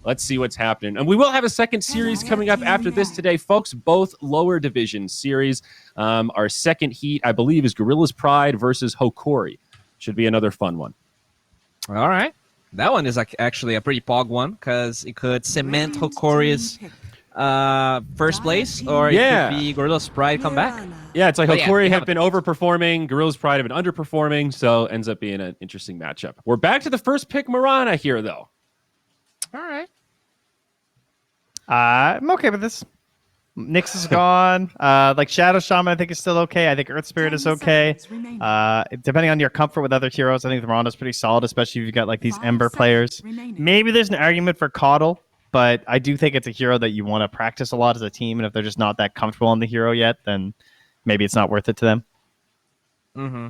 let's see what's happening. And we will have a second series coming up after this today, folks. Both lower division series. Our second heat, I believe, is Gorilla's Pride versus Hokori. Should be another fun one. All right. That one is actually a pretty pog one because it could cement Hokori's first place, or it could be Gorilla's Pride come back. Yeah, it's like Hokori have been overperforming, Gorilla's Pride have been underperforming, so ends up being an interesting matchup. We're back to the first pick Marana here, though. All right. I'm okay with this. Nyx is gone. Like Shadow Shaman, I think is still okay. I think Earth Spirit is okay. Depending on your comfort with other heroes, I think the Marana's pretty solid, especially if you've got like these Ember players. Maybe there's an argument for Coddle, but I do think it's a hero that you want to practice a lot as a team, and if they're just not that comfortable on the hero yet, then maybe it's not worth it to them. Mm-hmm.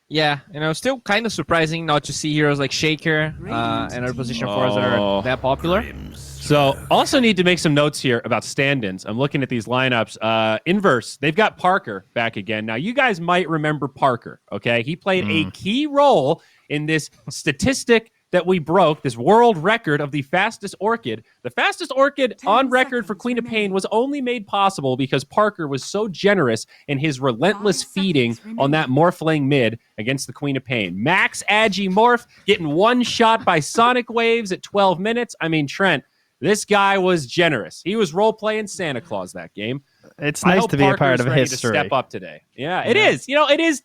Yeah, still kind of surprising not to see heroes like Shaker and other position 4s that are that popular. So, also need to make some notes here about stand-ins. I'm looking at these lineups. Inverse, they've got Parker back again. Now, you guys might remember Parker, okay? He played a key role in this statistic that we broke, this world record of the fastest Orchid. The fastest Orchid on record for Queen of Pain was only made possible because Parker was so generous in his relentless feeding on that Morphling mid against the Queen of Pain. Max Agi Morph getting one shot by Sonic Waves at 12 minutes. I mean, Trent, this guy was generous. He was role-playing Santa Claus that game. It's nice to be a part of ready history. To step up today. Yeah, it is.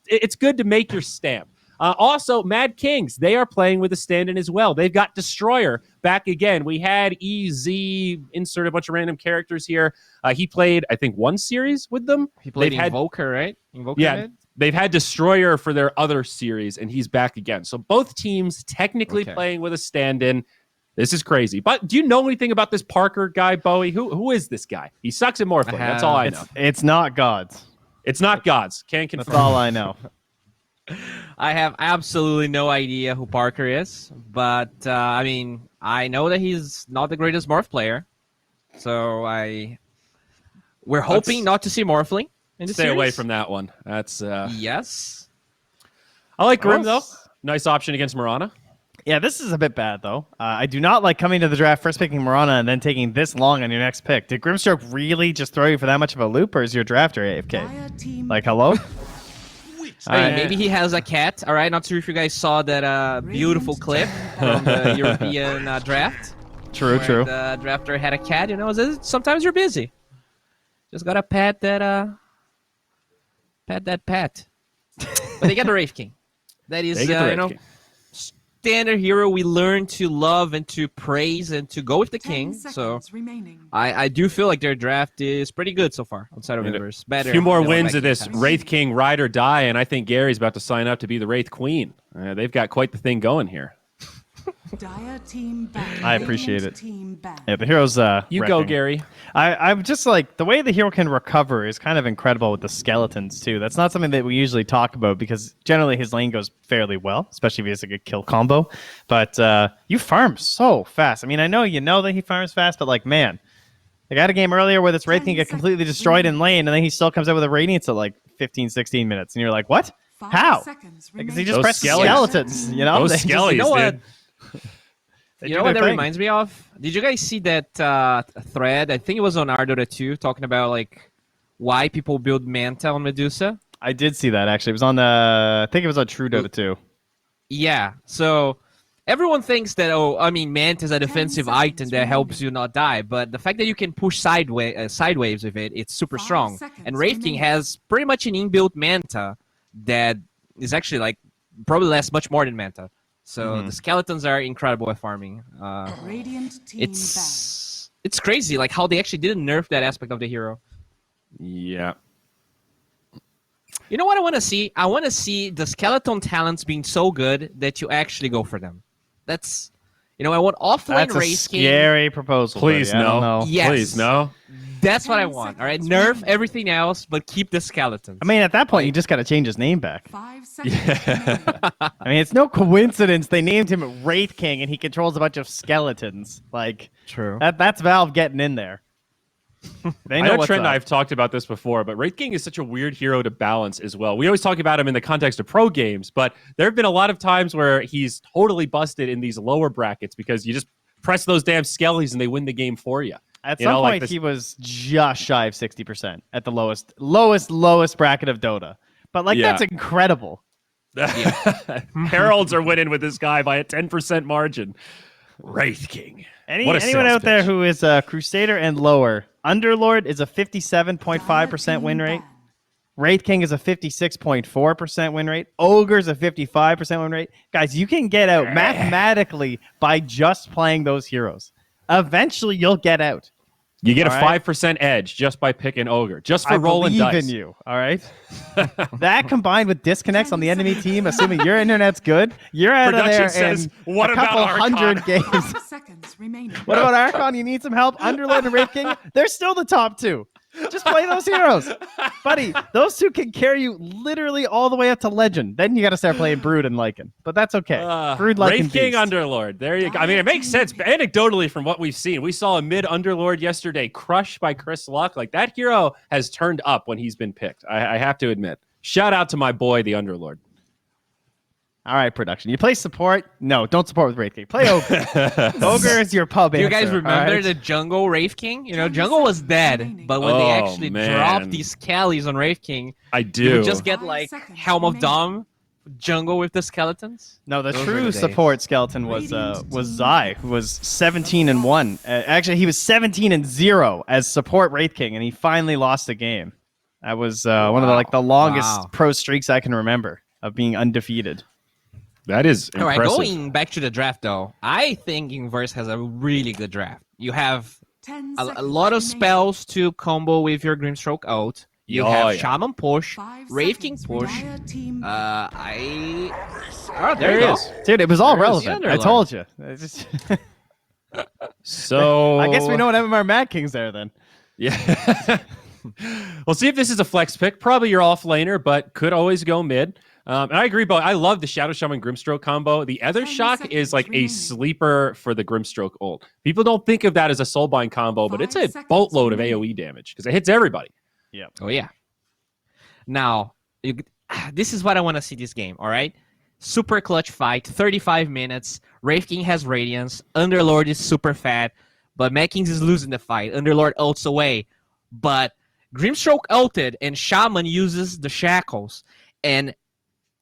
It's good to make your stamp. Also, MadKings, they are playing with a stand-in as well. They've got Destroyer back again. We had EZ, insert a bunch of random characters here. He played, I think, one series with them. He played Invoker, right? Invoker mid? They've had Destroyer for their other series, and he's back again. So both teams technically playing with a stand-in. This is crazy. But do you know anything about this Parker guy, Bowie? Who is this guy? He sucks at Morphling. That's all I know. It's not Gods. It's not Gods. Can't confirm. That's all I know. I have absolutely no idea who Parker is, but I know that he's not the greatest Morph player. So we're hoping not to see Morphling in the Stay series. away from that one. That's yes. I like Grim though. Nice option against Marana. Yeah, this is a bit bad, though. I do not like coming to the draft, first picking Marana, and then taking this long on your next pick. Did Grimstroke really just throw you for that much of a loop, or is your drafter AFK? Like, hello? Maybe he has a cat, all right? Not sure if you guys saw that beautiful clip from the European draft. True. The drafter had a cat, sometimes you're busy. Just gotta pet that pet. But they got the Wraith King. That is, standard hero we learn to love and to praise and to go with the king. So I do feel like their draft is pretty good so far outside of Inverse. Better. A few more wins of this Wraith King ride or die, and I think Gary's about to sign up to be the Wraith Queen. They've got quite the thing going here. I appreciate it. Yeah, the hero's you wrecking. go, Gary. I'm just like, the way the hero can recover is kind of incredible with the skeletons too. That's not something that we usually talk about because generally his lane goes fairly well, especially if he has a good kill combo. But you farm so fast. I mean, I know that he farms fast, but like, man, I got a game earlier where this Wraith can get completely destroyed in lane, and then he still comes out with a Radiance at like 15 16 minutes, and you're like, what? How? Because he just pressed skeletons. Those skellies, dude. You know what that reminds me of? Did you guys see that thread? I think it was on Ardota 2, talking about like why people build Manta on Medusa. I did see that actually. It was on I think it was on True Dota 2. Yeah. So everyone thinks that Manta is a defensive item that helps you not die, but the fact that you can push sideways with it, it's super strong. And Wraith King has pretty much an inbuilt Manta that is actually like probably lasts much more than Manta. So the skeletons are incredible at farming. It's crazy, like how they actually didn't nerf that aspect of the hero. Yeah. You know what I want to see? I want to see the skeleton talents being so good that you actually go for them. That's, I want offlane Wraith King. Scary proposal. Please no. Yes. Please no. That's what I want. All right, nerf everything else, but keep the skeletons. I mean, at that point, you just got to change his name back. 5 seconds. I mean, it's no coincidence they named him Wraith King, and he controls a bunch of skeletons. Like, true. That's Valve getting in there. They know I know what's Trent and up. I have talked about this before, but Wraith King is such a weird hero to balance as well. We always talk about him in the context of pro games, but there have been a lot of times where he's totally busted in these lower brackets because you just press those damn skellies and they win the game for you. At some point, he was just shy of 60% at the lowest bracket of Dota. But that's incredible. Heralds are winning with this guy by a 10% margin. Wraith King. Anyone out there who is a Crusader and lower, Underlord is a 57.5% win rate. Wraith King is a 56.4% win rate. Ogre's a 55% win rate. Guys, you can get out mathematically by just playing those heroes. Eventually, you'll get out. You get a 5% edge just by picking Ogre, just for rolling dice. I believe in you, all right? That combined with disconnects on the enemy team, assuming your internet's good, you're out of there in a couple hundred games. What about Archon? You need some help? Underlord and Wraith King, they're still the top two. Just play those heroes. Buddy, those two can carry you literally all the way up to Legend. Then you got to start playing Brood and Lycan. But that's okay. Brood, Lycan, Wraith King, Beast. Underlord. There you go. I mean, it makes sense. Anecdotally, from what we've seen, we saw a mid Underlord yesterday crushed by Chris Luck. Like, that hero has turned up when he's been picked. I have to admit. Shout out to my boy, the Underlord. All right, production. You play support? No, don't support with Wraith King. Play Ogre. Ogre is your pub answer. Do you guys remember the jungle Wraith King? You know, jungle was dead, but when they actually dropped these Skellies on Wraith King, I do. You would just get like Helm of Dom jungle with the skeletons. No, the true support skeleton was Zai, who was 17-1. Actually, he was 17-0 as support Wraith King, and he finally lost the game. That was one of the longest pro streaks I can remember of being undefeated. That is impressive. All right, going back to the draft, though, I think Inverse has a really good draft. You have a lot of spells to combo with your Grimstroke ult. You have Shaman push, Wraith King push. Oh, there you go. Dude, it was all relevant. I told you. So I guess we know what MMR MadKings there then. Yeah. We'll see if this is a flex pick. Probably your off laner, but could always go mid. And I agree, but I love the Shadow Shaman Grimstroke combo. The Ether Shock is like a sleeper for the Grimstroke ult. People don't think of that as a Soulbind combo, but it's a boatload of AoE damage because it hits everybody. Yeah. Oh, yeah. Now, this is what I want to see this game, all right? Super clutch fight, 35 minutes. Wraith King has Radiance. Underlord is super fat, but MadKings is losing the fight. Underlord ults away, but Grimstroke ulted, and Shaman uses the Shackles. And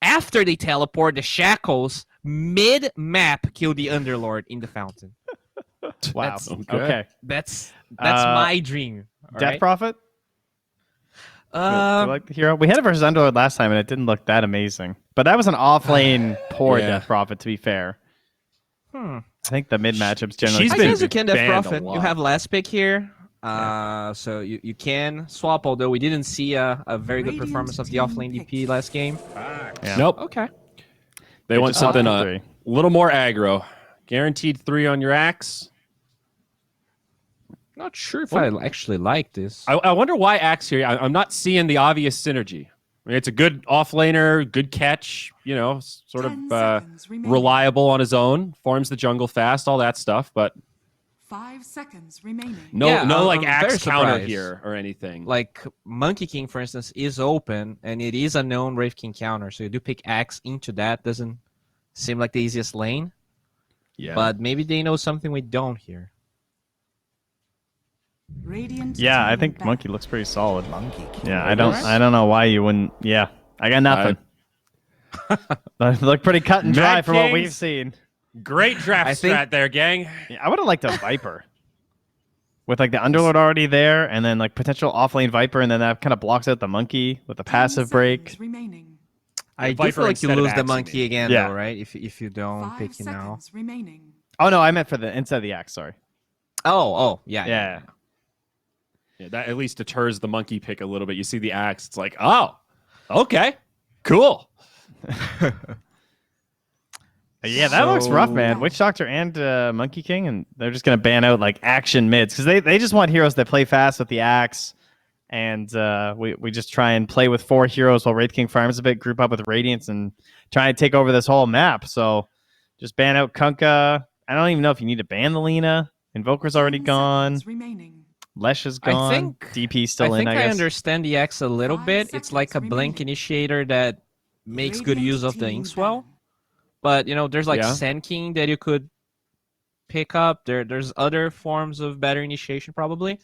after they teleport, the Shackles mid-map kill the Underlord in the fountain. Wow. Okay. That's my dream. Death Prophet? Do you like the hero? We had it versus Underlord last time, and it didn't look that amazing. But that was an off-lane poor Death Prophet, to be fair. I think the mid matchups generally. I guess you can Death Prophet. You have last pick here. So you can swap, although we didn't see a very good performance of the offlane DP last game. Yeah. Nope. Okay. They want something a little more aggro. Guaranteed 3 on your axe. Not sure if I actually like this. I wonder why axe here. I'm not seeing the obvious synergy. I mean, it's a good offlaner, good catch, sort of reliable on his own, farms the jungle fast, all that stuff, but 5 seconds remaining. No, I'm axe counter surprised. here or anything. Like Monkey King, for instance, is open, and it is a known Wraith King counter, so you do pick axe into that. Doesn't seem like the easiest lane. Yeah. But maybe they know something we don't here. Yeah, I think Monkey looks pretty solid. Yeah, I don't know why you wouldn't. Yeah, I got nothing. They look pretty cut and dry from what we've seen. Great draft strat there, gang. Yeah, I would have liked a Viper. With like the Underlord already there, and then like potential offlane Viper, and then that kind of blocks out the Monkey with the passive break. I do feel like you lose the Monkey again, though, right? If you don't pick it now. Oh no, I meant for the inside of the axe. Sorry. Oh, yeah. Yeah, that at least deters the Monkey pick a little bit. You see the axe, it's like, oh, okay, cool. Yeah, that looks rough, man. Witch Doctor and Monkey King, and they're just gonna ban out like action mids because they just want heroes that play fast with the axe, and we just try and play with 4 heroes while Wraith King farms a bit, group up with Radiance, and try and take over this whole map. So just ban out Kunkka. I don't even know if you need to ban the Lina. Invoker's already gone. Lesh is gone. I think DP still in. I guess. I understand the axe a little bit. It's like a blink initiator that makes good use of the Inkswell. But, there's like Sand King that you could pick up. There's other forms of better initiation probably,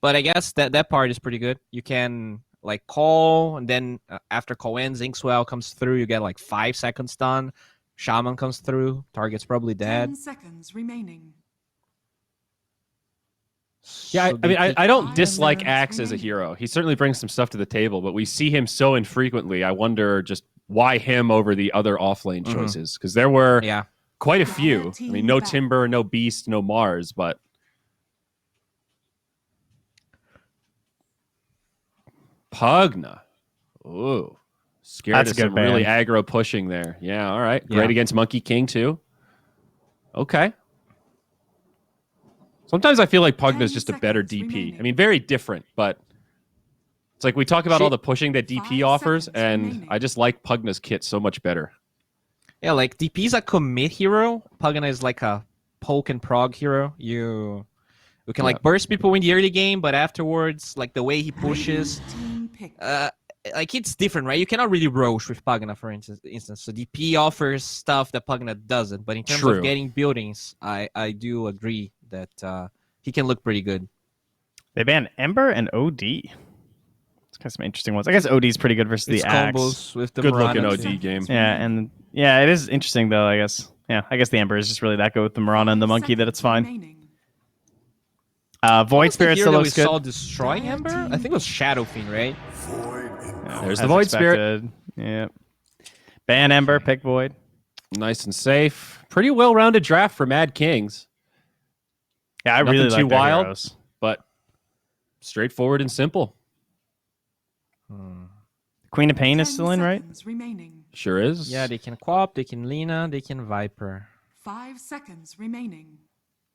but I guess that part is pretty good. You can like call, and then after call ends, Inkswell comes through. You get like 5 seconds stun. Shaman comes through. Target's probably dead. 10 seconds remaining. Yeah, So I mean, I don't 5 dislike seconds Axe as a remaining. hero. He certainly brings some stuff to the table, but we see him so infrequently. I wonder just why him over the other offlane choices, because there were yeah. quite a Red few. I team mean, no back. Timber, no Beast, no Mars, but Pugna. Ooh, scared That's of a good some really ban. aggro pushing there. Yeah, all right. Yeah. Great against Monkey King, too. Okay. Sometimes I feel like Pugna is 10 just a better seconds DP. remaining. I mean, very different, but it's like we talk about all the pushing that DP 5 offers, seconds and remaining. I just like Pugna's kit so much better. Yeah, like DP's a commit hero. Pugna is like a poke and prog hero. You can like burst people in the early game, but afterwards, like the way he pushes, Team pick. like it's different, right? You cannot really roach with Pugna, for instance. So DP offers stuff that Pugna doesn't, but in terms True. of getting buildings, I do agree that he can look pretty good. They banned Ember and OD. It's kind of some interesting ones. I guess OD is pretty good versus It's the Axe. combos with the Good looking Mirana OD too. game. Yeah, and yeah, it is interesting though. I guess. Yeah, I guess the Ember is just really that good with the Mirana and the 5 Monkey that it's seconds fine. remaining. What Void was the Spirit hero still that looks we good. saw destroying Dire Ember? team I think it was Shadow Fiend, right? There's the As Void Spirit. expected. Yeah. Ban Ember, pick Void. Nice and safe. Pretty well-rounded draft for MadKings, Yeah, I Nothing really too like their wild. heroes. but straightforward and simple. Queen of Pain 10 is still in, right? seconds remaining. Sure is. Yeah, they can Quap, they can Lina, they can Viper. 5 seconds remaining.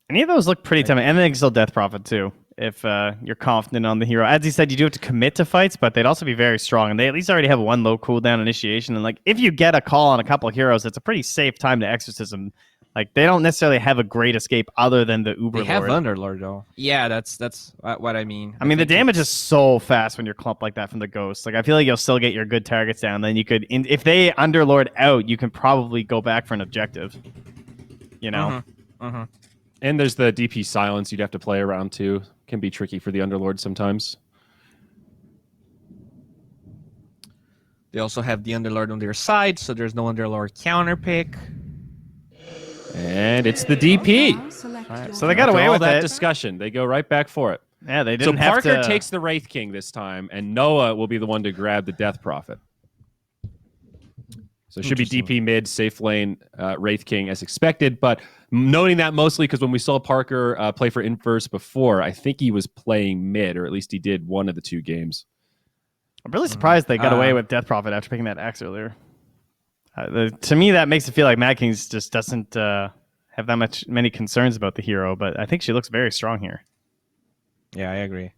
Any of those look pretty tempting. And they can still Death Prophet too, if you're confident on the hero. As you said, you do have to commit to fights, but they'd also be very strong. And they at least already have one low cooldown initiation. And like, if you get a call on a couple of heroes, it's a pretty safe time to exorcism. Like, they don't necessarily have a great escape other than the Uber They have Lord. Underlord though. Yeah, that's what I mean. I mean, the think damage is it's- so fast when you're clumped like that from the ghost. Like, I feel like you'll still get your good targets down. Then you could, if they Underlord out, you can probably go back for an objective. You know? And there's the DP silence you'd have to play around too. Can be tricky for the Underlord sometimes. They also have the Underlord on their side, so there's no Underlord counter pick. And it's the DP. Now select your so they got After away all with that it. discussion, they go right back for it. Yeah, they So didn't have Parker to. takes the Wraith King this time, and Noah will be the one to grab the Death Prophet. So it should be Interesting. DP mid, safe lane, Wraith King as expected. But noting that mostly because when we saw Parker play for Inverse before, I think he was playing mid, or at least he did one of the 2 games. I'm really surprised they got away with Death Prophet after picking that axe earlier. To me, that makes it feel like MadKings just doesn't have that many concerns about the hero, but I think she looks very strong here. Yeah, I agree.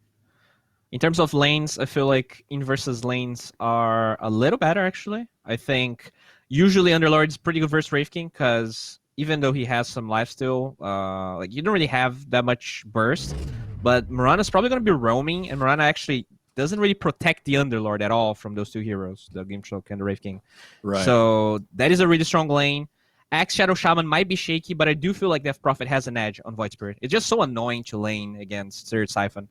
In terms of lanes, I feel like Inverse's lanes are a little better, actually. I think usually Underlord is pretty good versus Wraith King, because even though he has some lifesteal, like you don't really have that much burst, but Mirana's probably going to be roaming, and Mirana actually doesn't really protect the Underlord at all from those 2 heroes, the Gimshock and the Wraith King. Right. So that is a really strong lane. Axe Shadow Shaman might be shaky, but I do feel like Death Prophet has an edge on Void Spirit. It's just so annoying to lane against Spirit Siphon.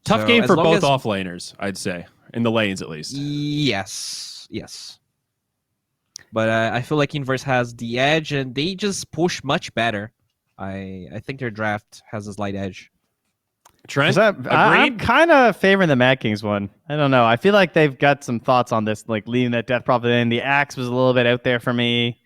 Tough So game as for long both as- offlaners, I'd say, in the lanes at least. Yes. But I feel like Inverse has the edge, and they just push much better. I think their draft has a slight edge. Trent, I'm agreed? kind of favoring the MadKings one. I don't know. I feel like they've got some thoughts on this, like leaving that Death Prophet in. The axe was a little bit out there for me.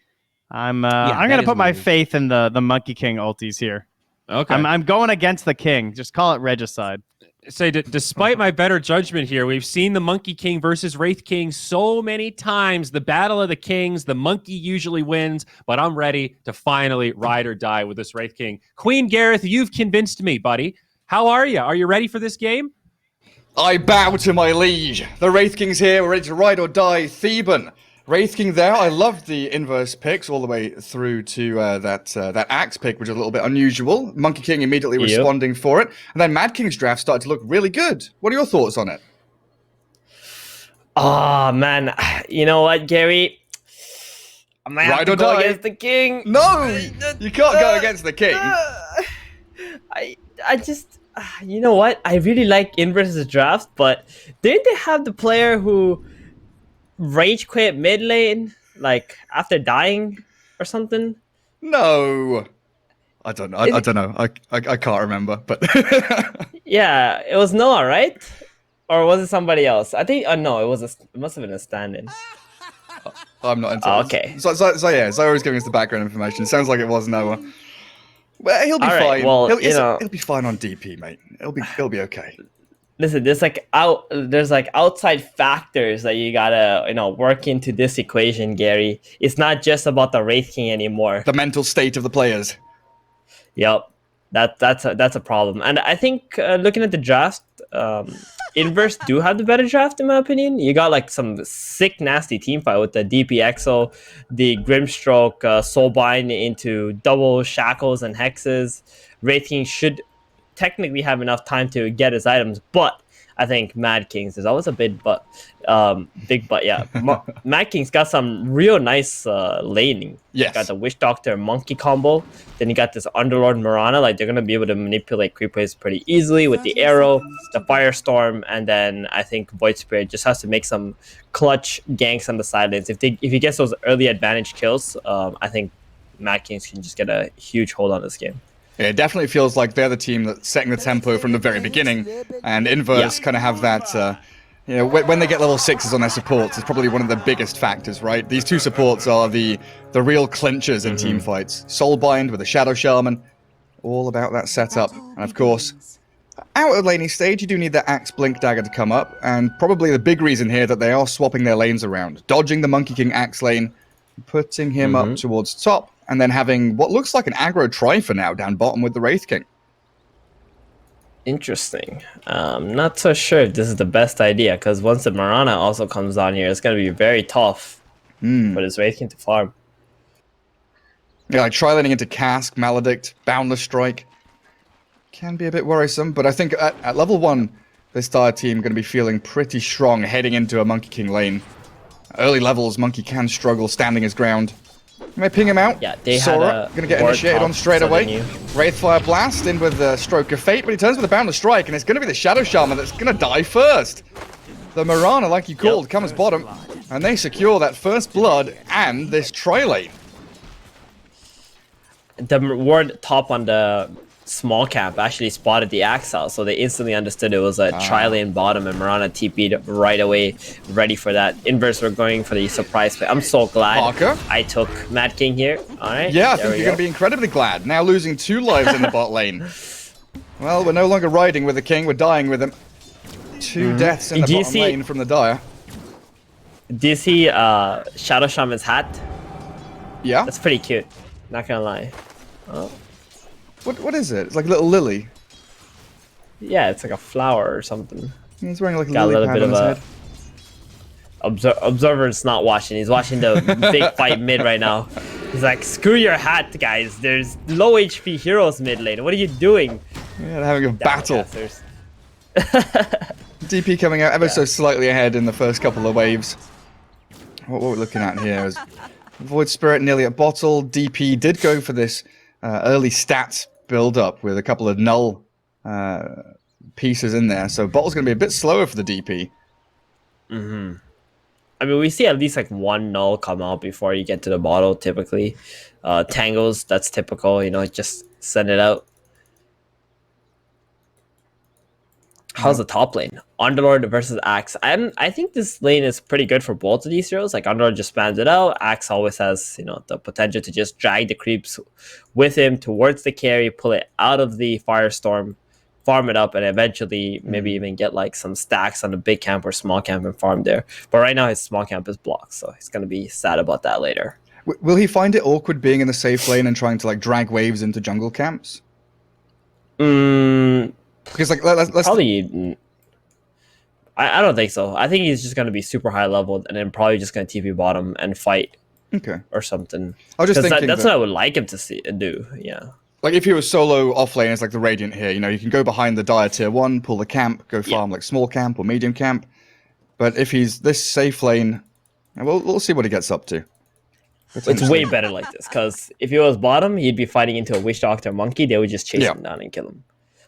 I'm that gonna is put my weird. faith in the Monkey King ultis here. Okay. I'm going against the king. Just call it regicide. Say, despite my better judgment here, we've seen the Monkey King versus Wraith King so many times. The battle of the kings, the monkey usually wins, but I'm ready to finally ride or die with this Wraith King. Queen Gareth, you've convinced me, buddy. How are you? Are you ready for this game? I bow to my liege. The Wraith King's here, we're ready to ride or die Theban. Wraith King there, I loved the inverse picks all the way through to that axe pick, which is a little bit unusual. Monkey King immediately responding for it. And then MadKing's draft started to look really good. What are your thoughts on it? Oh, man. You know what, Gary? I might have Ride to or go die. against the king. No, you can't go against the king. I just, you know what? I really like Inverse's draft, but didn't they have the player who rage quit mid lane, like after dying or something? No. I don't know. I don't know. I can't remember, but Yeah, it was Noah, right? Or was it somebody else? I think. No, it must have been a stand-in. I'm not into Oh, it. okay. So yeah, Zora's giving us the background information. Sounds like it was Noah. Well, he'll be All right, fine. well, he'll be fine on DP, mate. He'll be okay. Listen, there's like outside factors that you gotta work into this equation, Gary. It's not just about the Wraith King anymore. The mental state of the players. Yep, that's a problem. And I think looking at the draft, Inverse do have the better draft in my opinion. You got like some sick, nasty team fight with the DPXO, the Grimstroke, Soulbind into double shackles and hexes. Wraith King should technically have enough time to get his items, but I think MadKings is always a big but. Yeah. MadKings got some real nice laning. Yes. You got the Witch Doctor monkey combo. Then you got this Underlord Mirana. Like they're gonna be able to manipulate creep waves pretty easily with the arrow, the Firestorm, and then I think Void Spirit just has to make some clutch ganks on the sidelines. If he gets those early advantage kills, I think MadKings can just get a huge hold on this game. Yeah, it definitely feels like they're the team that's setting the tempo from the very beginning, and Inverse kind of have that. When they get level 6s on their supports, it's probably one of the biggest factors, right? These two supports are the real clinchers in team fights. Soulbind with the Shadow Shaman, all about that setup. And of course, out of laning stage, you do need that Axe Blink Dagger to come up, and probably the big reason here that they are swapping their lanes around, dodging the Monkey King Axe lane, putting him up towards top, and then having what looks like an aggro Trifer now down bottom with the Wraith King. Interesting. Not so sure if this is the best idea, because once the Mirana also comes on here, it's going to be very tough for this Wraith King to farm. Yeah, like tri-laning into Cask, Maledict, Boundless Strike. Can be a bit worrisome, but I think at level 1, this Dire team going to be feeling pretty strong heading into a Monkey King lane. Early levels, Monkey can struggle standing his ground. May ping him out. Yeah, they Sora had gonna get initiated on straight away. you. Wraithfire Blast in with the Stroke of Fate, but he turns with a Boundless Strike, and it's gonna be the Shadow Shaman that's gonna die first. The Mirana, like you called, comes bottom, and they secure that first blood and this tri-lane. The ward top on the small camp actually spotted the axe out, so they instantly understood it was a tri-lane bottom, and Mirana TP'd right away, ready for that. Inverse were going for the surprise play. I'm so glad Parker? I took Mad King here. All right. Yeah, I think you're going to be incredibly glad. Now losing 2 lives in the bot lane. Well, we're no longer riding with the king, we're dying with him. 2 deaths in the bottom lane from the Dire. Do you see Shadow Shaman's hat? Yeah? That's pretty cute. Not gonna lie. Oh. What is it? It's like a little lily. Yeah, it's like a flower or something. He's wearing like a Got a lily little pad bit on of his head. Observer's not watching. He's watching the big fight mid right now. He's like, screw your hat, guys. There's low HP heroes mid lane. What are you doing? Yeah, they're having a battle. Dazzlers. DP coming out ever so slightly ahead in the first couple of waves. What we're looking at here is Void Spirit nearly at bottle. DP did go for this early stats build up with a couple of null pieces in there. So bottle's going to be a bit slower for the DP. I mean, we see at least like 1 null come out before you get to the bottle typically. Tangles, that's typical, just send it out. How's the top lane? Underlord versus Axe. I think this lane is pretty good for both of these heroes. Like Underlord just spams it out. Axe always has, the potential to just drag the creeps with him towards the carry, pull it out of the Firestorm, farm it up, and eventually maybe even get like some stacks on the big camp or small camp and farm there. But right now his small camp is blocked, so he's gonna be sad about that later. Will he find it awkward being in the safe lane and trying to like drag waves into jungle camps? Because like let's Probably. I don't think so. I think he's just gonna be super high leveled and then probably just gonna TP bottom and fight. Okay. Or something. I was just thinking that's what I would like him to do. Yeah. Like if he was solo off lane as like the Radiant here, you can go behind the Dire tier 1, pull the camp, go farm like small camp or medium camp. But if he's this safe lane, we'll see what he gets up to. It's way better like this, because if he was bottom, he'd be fighting into a Witch Doctor Monkey. They would just chase him down and kill him.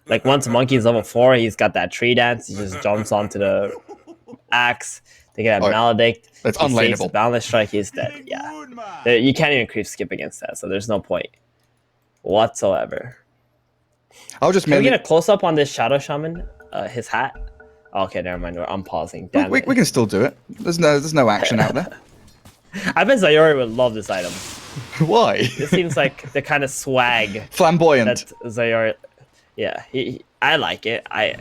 Like, once Monkey is level 4, he's got that tree dance. He just jumps onto the axe. They get a Maledict. That's he saves unlaneable. the Boundless Strike. He's dead. Yeah. You can't even creep skip against that, so there's no point whatsoever. I'll just Can we mainly... get a close-up on this Shadow Shaman? His hat? Okay, never mind. I'm pausing. Damn we it. can still do it. There's no action out there. I bet Zayori would love this item. Why? This seems like the kind of swag Flamboyant. that Zayori... Yeah, I like it. I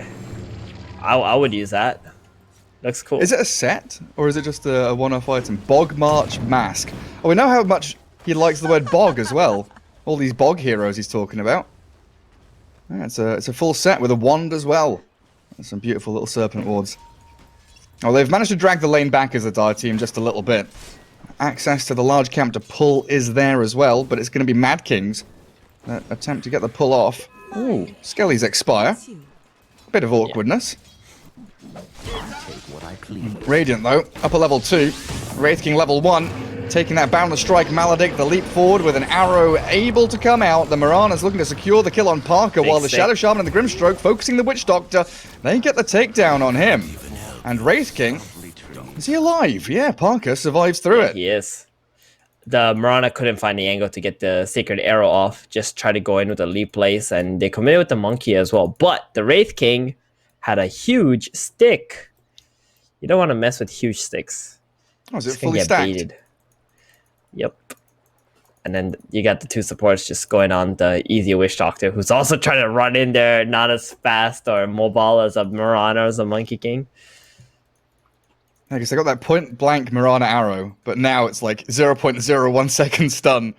would use that. Looks cool. Is it a set, or is it just a one-off item? Bog March Mask. Oh, we know how much he likes the word bog as well. All these bog heroes he's talking about. Yeah, it's a full set with a wand as well. And some beautiful little serpent wards. Oh, they've managed to drag the lane back as a Dire team just a little bit. Access to the large camp to pull is there as well, but it's going to be MadKings that attempt to get the pull off. Ooh, Skelly's expire. Bit of awkwardness. Radiant, though, upper level 2. Wraith King level 1. Taking that Boundless Strike, Maledict, the leap forward with an arrow able to come out. The Mirana's looking to secure the kill on Parker, while the Shadow Shaman and the Grimstroke focusing the Witch Doctor. They get the takedown on him. And Wraith King, is he alive? Yeah, Parker survives through it. He is. The Mirana couldn't find the angle to get the Sacred Arrow off. Just tried to go in with a leap place, and they committed with the Monkey as well. But the Wraith King had a huge stick. You don't want to mess with huge sticks. Oh, is it It's gonna fully get stacked? baited. Yep. And then you got the 2 supports just going on the easy Witch Doctor, who's also trying to run in there, not as fast or mobile as a Mirana or as a Monkey King. I guess I got that point blank Mirana arrow, but now it's like 0.01 second stun.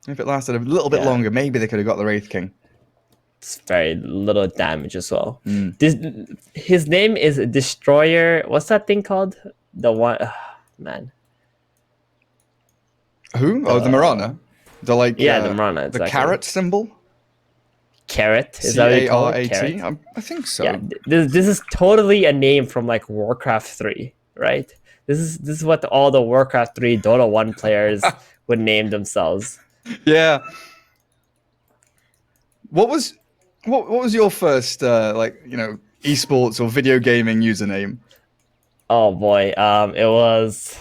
If it lasted a little bit longer, maybe they could have got the Wraith King. It's very little damage as well. His name is Destroyer. What's that thing called? The one, man. Who? Oh, the Mirana. The like. Yeah, the Mirana. The Exactly. carrot symbol. Carrot. Is that what you call it? C-A-R-A-T? Carrot. I think so. Yeah. This is totally a name from like Warcraft 3, right? This is what all the Warcraft 3 Dota 1 players would name themselves. Yeah. What was your first esports or video gaming username? Oh boy, it was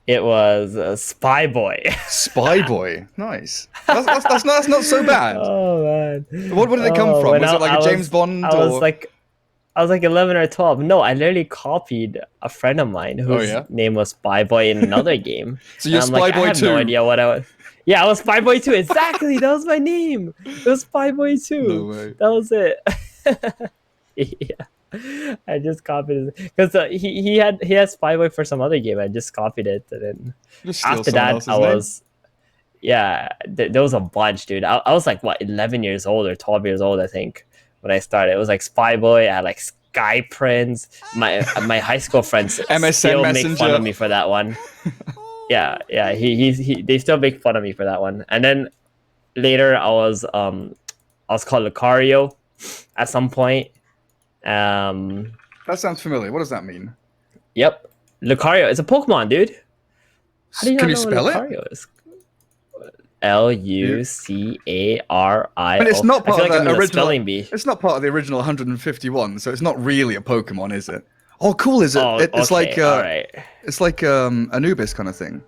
Spyboy. Spyboy. Nice. That's not so bad. Oh man. What did it come from? Was it like a James Bond? I was like 11 or 12. No, I literally copied a friend of mine whose name was Spyboy in another game. So you're And I'm like, I Spyboy have 2. no idea what I was. Yeah, I was Spyboy 2. Exactly. That was my name. It was Spyboy 2. No way. That was it. Yeah. I just copied it because he had Spyboy for some other game. I just copied it, and then Just steal after someone that else's I name. was there was a bunch, dude. I was like what 11 years old or 12 years old, I think, when I started. It was like Spyboy. I had like Sky Prince. My high school friends MSN still make fun Messenger. of me for that one. Yeah. They still make fun of me for that one. And then later I was called Lucario at some point. That sounds familiar. What does that mean? Yep, Lucario. It's a Pokemon, dude. How do you Can not you know spell what it? Lucario is? Lucario. I mean, it's not part of the original. Spelling bee. It's not part of the original 151, so it's not really a Pokemon, is it? Oh, cool! Is it? Oh, It's okay, like all right. it's like Anubis kind of thing.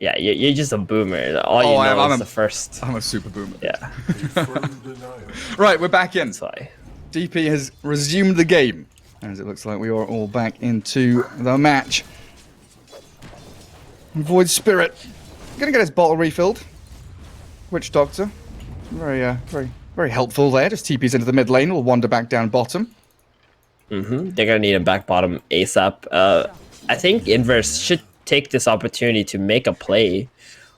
Yeah, you're just a boomer. All you know I'm is a- the first. I'm a super boomer. Yeah, Right, we're back in. that's why. DP has resumed the game, as it looks like we are all back into the match. Void Spirit gonna get his bottle refilled. Witch Doctor, very helpful there. Just TPs into the mid lane. Will wander back down bottom. They're gonna need a back bottom ASAP. I think Inverse should take this opportunity to make a play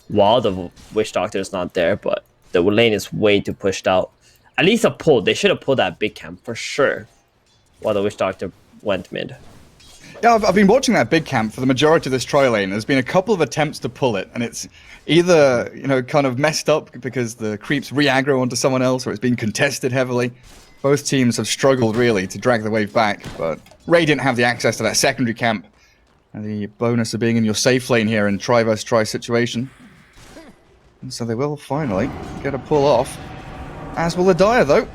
while the Witch Doctor is not there, but the lane is way too pushed out. At least a pull. They should have pulled that big camp for sure while the Witch Doctor went mid. Yeah, I've been watching that big camp for the majority of this tri lane. There's been a couple of attempts to pull it, and it's either kind of messed up because the creeps re-aggro onto someone else, or it's been contested heavily. Both teams have struggled really to drag the wave back, but Ray didn't have the access to that secondary camp, And the bonus of being in your safe lane here in try versus try situation. And so they will finally get a pull off. As will the Dire, though.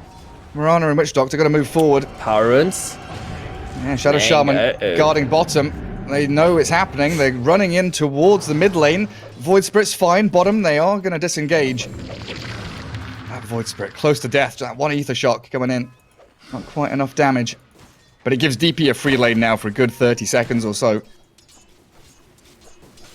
Mirana and Witch Doctor got to move forward. Power runes. Yeah, Shadow Shaman guarding bottom. They know it's happening. They're running in towards the mid lane. Void Spirit's fine. Bottom, they are going to disengage. That Void Spirit close to death. That one Ether Shock coming in. Not quite enough damage. But it gives DP a free lane now for a good 30 seconds or so.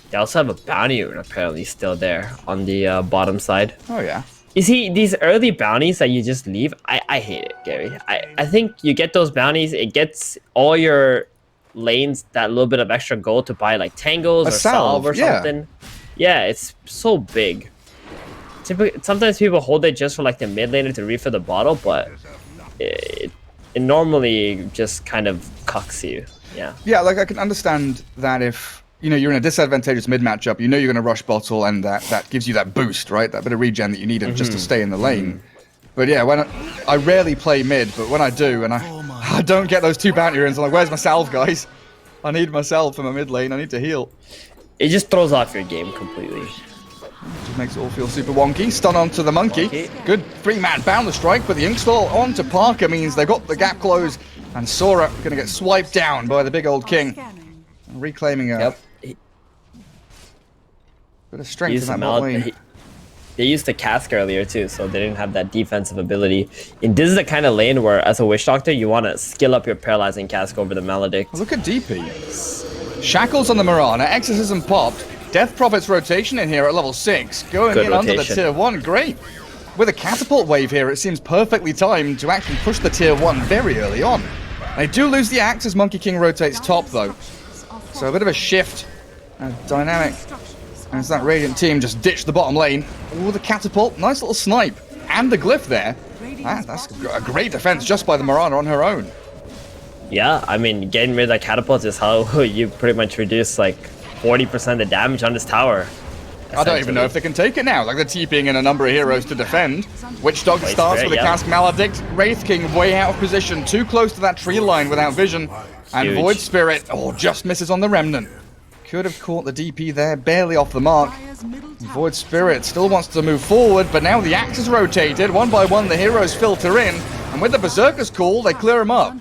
They also have a bounty rune apparently still there on the bottom side. Oh, yeah. You see, these early bounties that you just leave, I hate it, Gary. I think you get those bounties, it gets all your lanes that little bit of extra gold to buy like tangles or salve or something. Yeah, it's so big. Sometimes people hold it just for like the mid laner to refill the bottle, but it normally just kind of cucks you. Yeah. Yeah, like I can understand that if you're in a disadvantageous mid matchup, you're going to rush bottle, and that gives you that boost, right? That bit of regen that you needed just to stay in the lane. But yeah, when I rarely play mid, but when I do, and I don't get those 2 bounty runes, I'm like, where's my salve, guys? I need my salve for my mid lane. I need to heal. It just throws off your game completely. Just makes it all feel super wonky. Stun onto the monkey. Good 3-man boundless strike, but the Inkstall onto Parker means they've got the gap closed, and Sora going to get swiped down by the big old king. Reclaiming a bit of strength in that bot lane. They used the cask earlier too, so they didn't have that defensive ability. And this is the kind of lane where, as a Witch Doctor, you want to skill up your paralyzing cask over the Maledict. Look at DP. Shackles on the Mirana, Exorcism popped. Death Prophet's rotation in here at level 6. Going Good in rotation. under the tier 1, great. With a catapult wave here, it seems perfectly timed to actually push the tier 1 very early on. They do lose the axe as Monkey King rotates top though. So a bit of a shift, dynamic, as that Radiant team just ditched the bottom lane. Ooh, the catapult, nice little snipe, and the glyph there. That's a great defense just by the Mirana on her own. Yeah, I mean, getting rid of that catapult is how you pretty much reduce like 40% of the damage on this tower. I don't even know if they can take it now. Like, they're TPing in a number of heroes to defend. Witch Dog starts with a Cask Maledict. Wraith King way out of position, too close to that tree line without vision. And Huge. Void Spirit, just misses on the Remnant. Could have caught the DP there, barely off the mark. Void Spirit still wants to move forward, but now the axe is rotated. One by one, the heroes filter in. And with the Berserker's Call, they clear him up.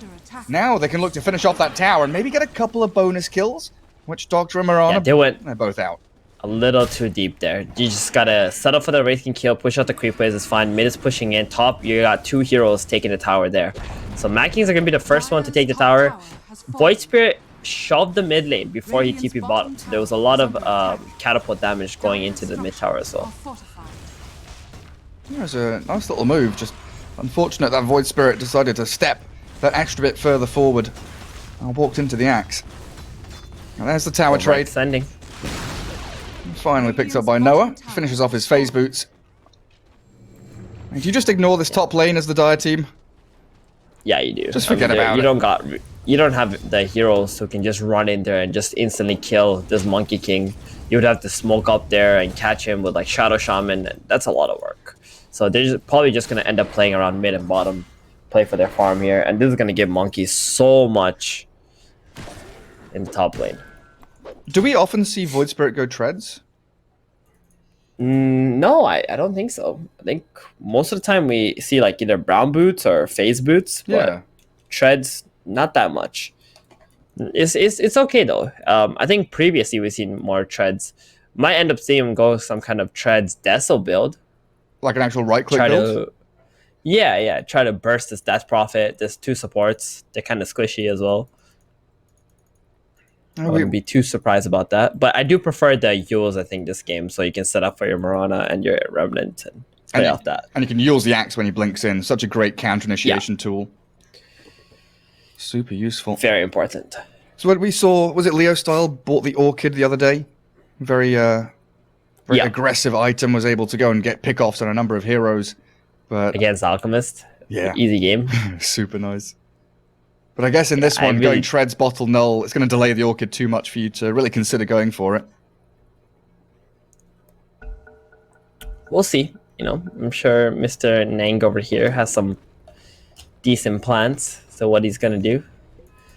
Now they can look to finish off that tower and maybe get a couple of bonus kills. Witch Doctor and Mirana, they're both out. A little too deep there. You just gotta set up for the Wraith King kill, push out the creep waves, it's fine. Mid is pushing in, top, you got 2 heroes taking the tower there. So MadKings are gonna be the first one to take the tower. Void Spirit shoved the mid lane before he TP bottom. So there was a lot of catapult damage going into the mid tower as well. It was a nice little move, just unfortunate that Void Spirit decided to step that extra bit further forward and walked into the axe. And there's the tower trade. Sending. Finally picked up by Noah. Finishes off his phase boots. And do you just ignore this top lane as the Dire team? Yeah, you do. Just forget about it. You don't have the heroes who can just run in there and just instantly kill this Monkey King. You would have to smoke up there and catch him with like Shadow Shaman. And that's a lot of work. So they're probably just going to end up playing around mid and bottom. Play for their farm here. And this is going to give monkeys so much in the top lane. Do we often see Void Spirit go treads? No, I don't think so. I think most of the time we see like either brown boots or phase boots, but treads, not that much. It's okay though. I think previously we've seen more treads. Might end up seeing him go some kind of treads Deso build. Like an actual right-click build? Yeah, try to burst this Death Prophet. There's 2 supports. They're kind of squishy as well. I wouldn't be too surprised about that. But I do prefer the Yules, I think, this game. So you can set up for your Mirana and your Remnant and play off that. And you can use the axe when he blinks in. Such a great counter initiation tool. Super useful. Very important. So what we saw, was it Leo Style bought the Orchid the other day? Very aggressive item, was able to go and get pickoffs on a number of heroes. But against Alchemist. Yeah. Easy game. Super nice. But I guess in this one, going treads, bottle, null, it's going to delay the Orchid too much for you to really consider going for it. We'll see. I'm sure Mr. Nang over here has some decent plans. So what he's going to do.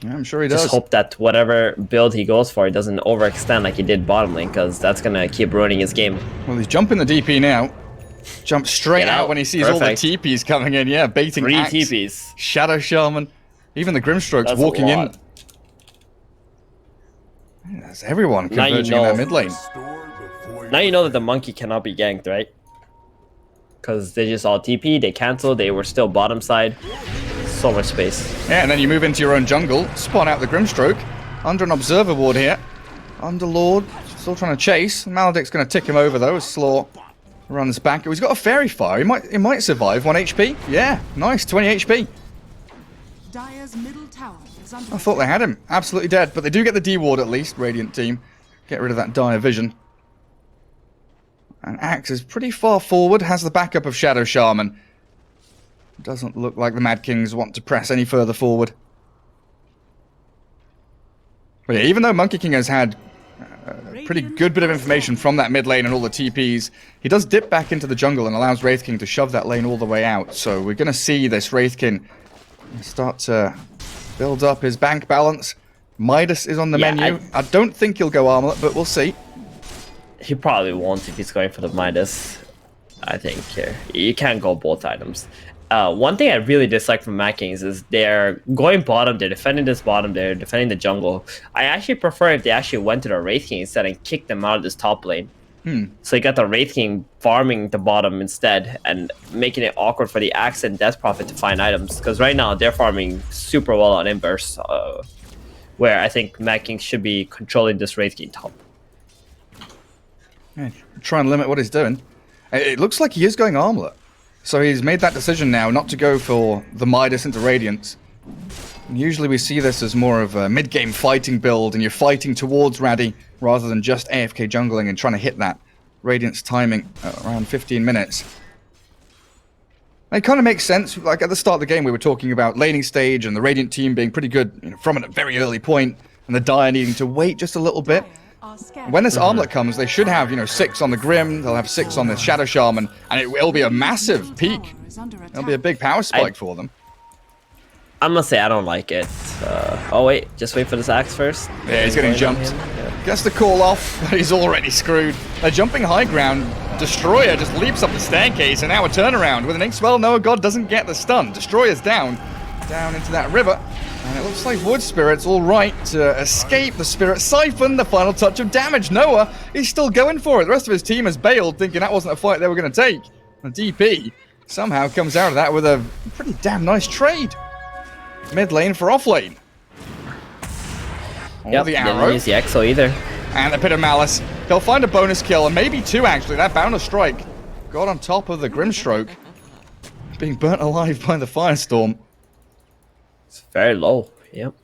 Yeah, I'm sure he does. Just hope that whatever build he goes for doesn't overextend like he did bottom lane, because that's gonna keep ruining his game. Well, he's jumping the DP now. Jump straight Get out out. when he sees all the Perfect. TPs coming in. Yeah, baiting 3 Axe, TPs. Shadow Shaman, even the Grimstrokes That's a walking in. lot. There's everyone Now you converging in know. that mid lane. Now you know that the monkey cannot be ganked, right? Because they just all TP, they cancel, they were still bottom side. So much space. Yeah, and then you move into your own jungle, spawn out the Grimstroke, under an Observer Ward here. Underlord still trying to chase. Maledict's going to tick him over though as Slaw runs back. Oh, he's got a Fairy Fire. He might survive. 1 HP. Yeah, nice. 20 HP. Dire's middle tower is under I thought they had him. Absolutely dead. But they do get the D Ward at least, Radiant team. Get rid of that Dire Vision. And Axe is pretty far forward. Has the backup of Shadow Shaman. Doesn't look like the MadKings want to press any further forward. But yeah, even though Monkey King has had a pretty good bit of information from that mid lane and all the TPs, he does dip back into the jungle and allows Wraith King to shove that lane all the way out. So we're going to see this Wraith King start to build up his bank balance. Midas is on the Yeah, menu. I don't think he'll go Armlet, but we'll see. He probably won't if he's going for the Midas. I think here. You can't go both items. One thing I really dislike from MadKings is they're going bottom, they're defending this bottom, they're defending the jungle. I actually prefer if they actually went to the Wraith King instead and kicked them out of this top lane. So you got the Wraith King farming the bottom instead and making it awkward for the Axe and Death Prophet to find items. Because right now they're farming super well on Inverse, where I think MadKings should be controlling this Wraith King top. Yeah, try and limit what he's doing. It looks like he is going Armlet. So he's made that decision now not to go for the Midas into Radiance. And usually we see this as more of a mid-game fighting build, and you're fighting towards Raddy rather than just AFK jungling and trying to hit that Radiance timing at around 15 minutes. It kind of makes sense. Like at the start of the game, we were talking about laning stage and the Radiant team being pretty good, you know, from a very early point, and the Dire needing to wait just a little bit. When this Armlet comes, they should have, 6 on the Grim, they'll have 6 on the Shadow Shaman, and it'll be a massive peak. It'll be a big power spike for them. I'm gonna say I don't like it. Oh wait, just wait for this Axe first. Yeah, he's getting jumped. Gets the call off, but he's already screwed. They're jumping high ground. Destroyer just leaps up the staircase, and now a turnaround with an Inkswell. Noah God doesn't get the stun. Destroyer's down into that river. And it looks like Wood Spirit's all right to escape the Spirit Siphon, the final touch of damage. Noah, he's still going for it. The rest of his team has bailed, thinking that wasn't a fight they were going to take. The DP somehow comes out of that with a pretty damn nice trade. Mid lane for off lane. Yep, The didn't arrow. use the Exo either. And the Pit of Malice. He'll find a bonus kill, and maybe 2 actually. That Boundless Strike got on top of the Grimstroke. Being burnt alive by the Firestorm. It's very low. Yep.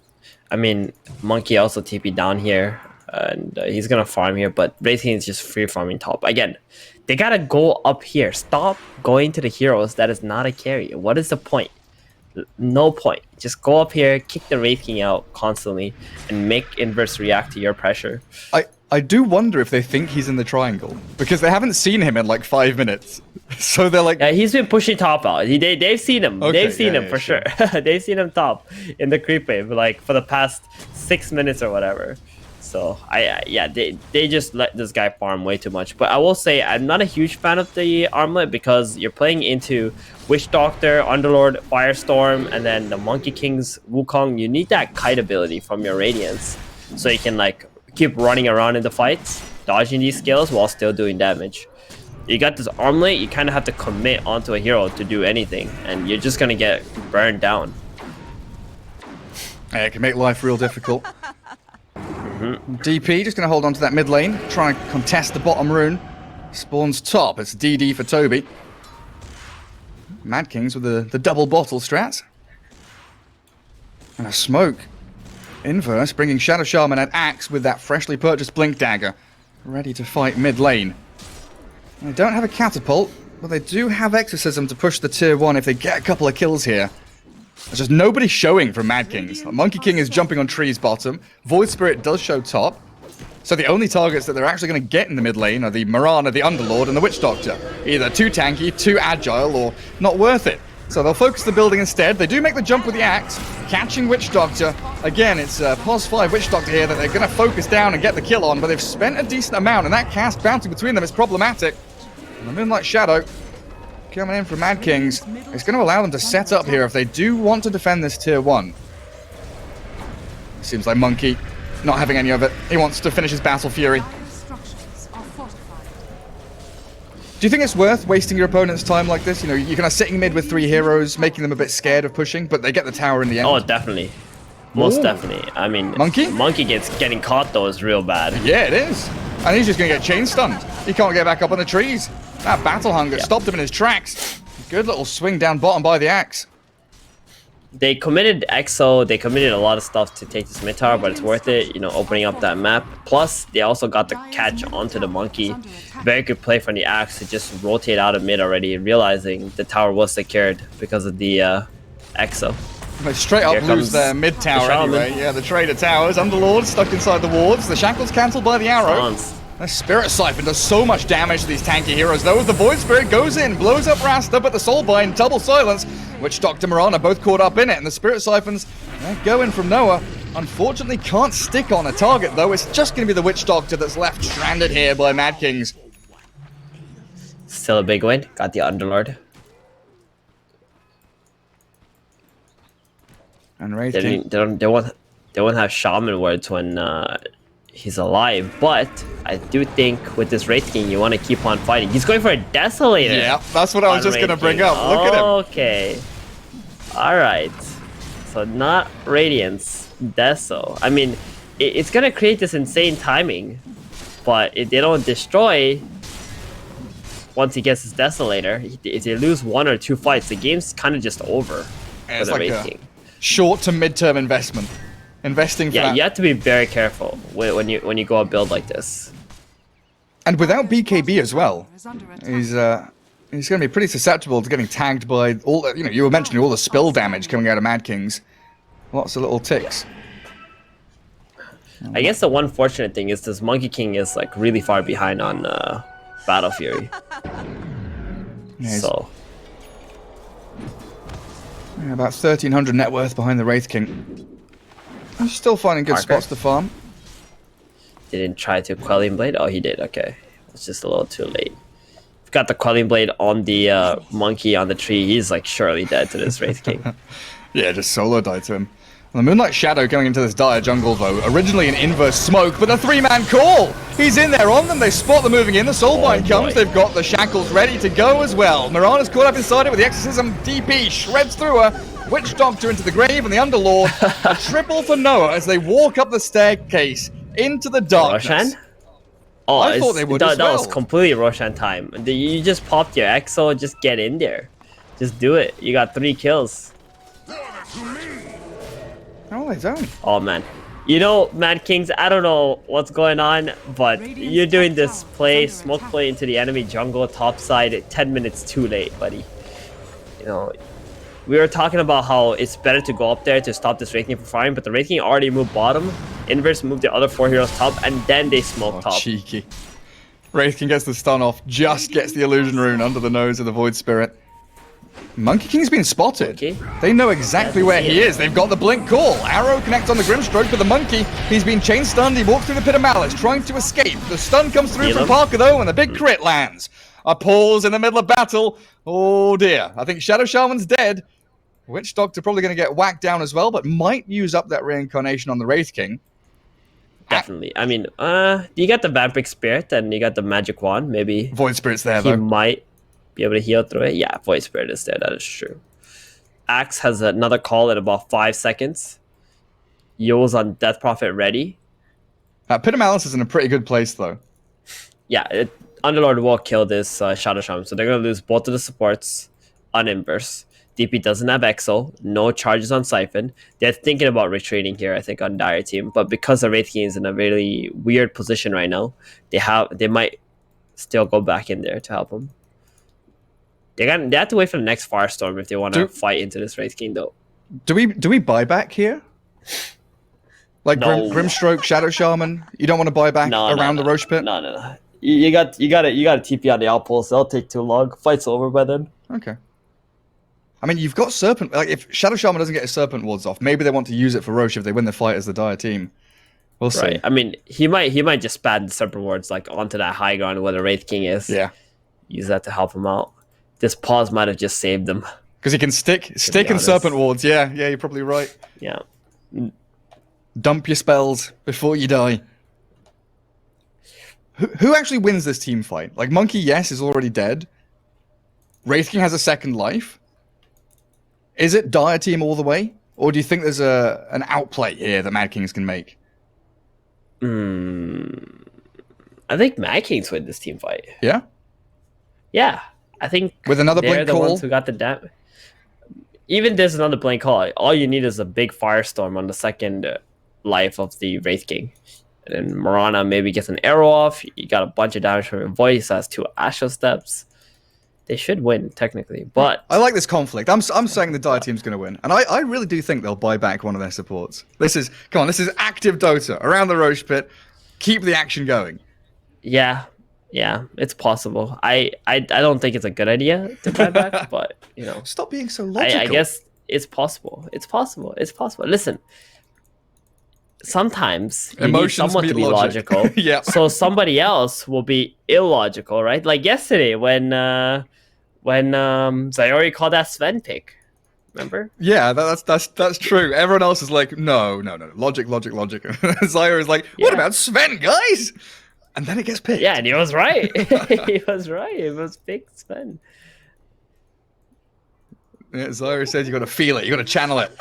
I mean, Monkey also TP down here, and he's gonna farm here. But Wraith King is just free farming top. Again, they gotta go up here. Stop going to the heroes. That is not a carry. What is the point? No point. Just go up here, kick the Wraith King out constantly, and make Inverse react to your pressure. I do wonder if they think he's in the triangle, because they haven't seen him in like 5 minutes. So they're like... Yeah, he's been pushing top out. They've seen him. Okay, They've seen yeah, him yeah, for sure. sure. They've seen him top in the creep wave, like for the past 6 minutes or whatever. So they just let this guy farm way too much. But I will say I'm not a huge fan of the Armlet, because you're playing into Witch Doctor, Underlord, Firestorm, and then the Monkey King's Wukong. You need that kite ability from your Radiance, so you can like keep running around in the fights, dodging these skills while still doing damage. You got this Armlet, you kind of have to commit onto a hero to do anything, and you're just gonna get burned down. Yeah, it can make life real difficult. DP just going to hold on to that mid lane, try and contest the bottom rune. Spawns top. It's DD for Toby. MadKings with the double bottle strats. And a smoke. Inverse bringing Shadow Shaman and Axe with that freshly purchased Blink Dagger. Ready to fight mid lane. They don't have a catapult, but they do have Exorcism to push the tier 1 if they get a couple of kills here. There's just nobody showing from MadKings. Monkey King is jumping on trees bottom. Void Spirit does show top. So the only targets that they're actually going to get in the mid lane are the Mirana, the Underlord, and the Witch Doctor. Either too tanky, too agile, or not worth it. So they'll focus the building instead. They do make the jump with the axe, catching Witch Doctor. Again, it's +5 Witch Doctor here that they're going to focus down and get the kill on, but they've spent a decent amount, and that cast bouncing between them is problematic. And the Moonlight Shadow coming in from MadKings. It's going to allow them to set up here if they do want to defend this tier 1. Seems like Monkey not having any of it. He wants to finish his Battle Fury. Do you think it's worth wasting your opponent's time like this? You know, you're kind of sitting mid with 3 heroes, making them a bit scared of pushing, but they get the tower in the end. Oh, definitely. Most definitely. I mean, Monkey getting caught, though, is real bad. Yeah, it is. And he's just going to get chain stunned. He can't get back up on the trees. That Battle Hunger stopped him in his tracks. Good little swing down bottom by the axe. They committed EXO, they committed a lot of stuff to take this mid tower, but it's worth it, you know, opening up that map. Plus, they also got the catch onto the Monkey. Very good play from the Axe to just rotate out of mid already, realizing the tower was secured because of the EXO. They straight up lose their mid tower anyway. Yeah, the Trader Towers, Underlord stuck inside the wards, the Shackles cancelled by the arrow. The Spirit Siphon does so much damage to these tanky heroes, though. The Void Spirit goes in, blows up Rasta, but the Soulbind, double silence. Witch Doctor Moran are both caught up in it, and the Spirit Siphons, they're going from Noah. Unfortunately, can't stick on a target, though. It's just going to be the Witch Doctor that's left stranded here by MadKings. Still a big win. Got the Underlord. And Wraith they won't have Shaman words when he's alive, but I do think with this Wraith King, you want to keep on fighting. He's going for a Desolator. Yeah, that's what I was just going to bring up. Look at him. Okay. Alright. So not Radiance, Deso. I mean, it's going to create this insane timing, but if they don't destroy, once he gets his Desolator, if they lose 1 or 2 fights, the game's kind of just over for the Wraith King. Short to mid-term investment. Investing for that. You have to be very careful when you go a build like this. And without BKB as well, he's going to be pretty susceptible to getting tagged by all the, you were mentioning all the spill damage coming out of MadKings. Lots of little ticks. I guess the one fortunate thing is this Monkey King is like really far behind on Battle Fury. So about 1,300 net worth behind the Wraith King. I'm still finding good spots to farm. Didn't try to Quelling Blade? Oh, he did. Okay. It's just a little too late. Got the Quelling Blade on the Monkey on the tree. He's like surely dead to this Wraith King. Yeah, just solo died to him. The Moonlight Shadow going into this dire jungle, though. Originally an inverse smoke, but a 3-man call! He's in there on them. They spot them moving in. The Soulbind comes. They've got the Shackles ready to go as well. Mirana's caught up inside it with the Exorcism. DP shreds through her. Witch Doctor into the grave, and the Underlord. A triple for Noah as they walk up the staircase into the darkness. Roshan? Oh, I thought they would as well. That was completely Roshan time. You just popped your Exo, just get in there. Just do it. You got 3 kills. Oh, they don't. Oh, man. You know, MadKings, I don't know what's going on, but you're doing this play, smoke play into the enemy jungle topside 10 minutes too late, buddy. You know, we were talking about how it's better to go up there to stop this Wraith King from firing, but the Wraith King already moved bottom, Inverse moved the other 4 heroes top, and then they smoked top. Cheeky. Wraith King gets the stun off, just gets the Illusion Rune under the nose of the Void Spirit. Monkey King's been spotted. Okay. They know exactly where he is. They've got the blink call. Arrow connects on the Grimstroke, but the Monkey, he's been chain stunned. He walks through the Pit of Malice, trying to escape. The stun comes through from Parker, though, and the big crit lands. A pause in the middle of battle. Oh, dear. I think Shadow Shaman's dead. Witch Doctor probably going to get whacked down as well, but might use up that reincarnation on the Wraith King. Definitely. I mean, you got the Vampiric Spirit, and you got the Magic Wand. Maybe Void Spirit's there, though. He might be able to heal through it. Yeah, Void Spirit is there. That is true. Axe has another call in about 5 seconds. Yo's on Death Prophet ready. Pit of Malice is in a pretty good place, though. Yeah, Underlord will kill this Shadow Shaman. So they're going to lose both of the supports on Inverse. DP doesn't have Exo. No charges on Siphon. They're thinking about retreating here, I think, on Dire Team. But because the Wraith King is in a really weird position right now, they might still go back in there to help him. They have to wait for the next Firestorm if they want to fight into this Wraith King, though. Do we buy back here? Like no. Grimstroke, Shadow Shaman? You don't want to buy back around the Roche Pit? No. You got to TP on the outpost. That'll take too long. Fight's over by then. Okay. I mean, you've got Serpent. Like, if Shadow Shaman doesn't get his Serpent Wards off, maybe they want to use it for Roche if they win the fight as the Dire team. We'll see. Right. I mean, he might just spam the Serpent Wards like onto that high ground where the Wraith King is. Yeah. Use that to help him out. This pause might have just saved them. Because he can stick and Serpent Wards. Yeah, you're probably right. Yeah. Dump your spells before you die. Who actually wins this team fight? Like, Monkey, yes, is already dead. Wraith King has a second life. Is it Dire team all the way? Or do you think there's an outplay here that MadKings can make? I think MadKings win this team fight. Yeah? Yeah. I think with another they're blink the call? ones who got the damage. Even there's another blink call. All you need is a big firestorm on the second life of the Wraith King. And then Marana maybe gets an arrow off. You got a bunch of damage from your voice. Has 2 Astral Steps. They should win, technically. But I like this conflict. I'm saying the Dire team's going to win. And I really do think they'll buy back one of their supports. This is active Dota. Around the Roche pit. Keep the action going. Yeah, it's possible. I don't think it's a good idea to buy back, but, you know. Stop being so logical. I guess it's possible. It's possible. Listen. Sometimes you need someone to be logical. Yeah. So somebody else will be illogical, right? Like yesterday when Zayori called that Sven pick. Remember? Yeah, that's true. Everyone else is like, no. Logic. Zayori is like, what about Sven, guys? And then it gets picked. Yeah, and he was right. He was right. It was picked Sven. Yeah, Zayori says you got to feel it. You got to channel it.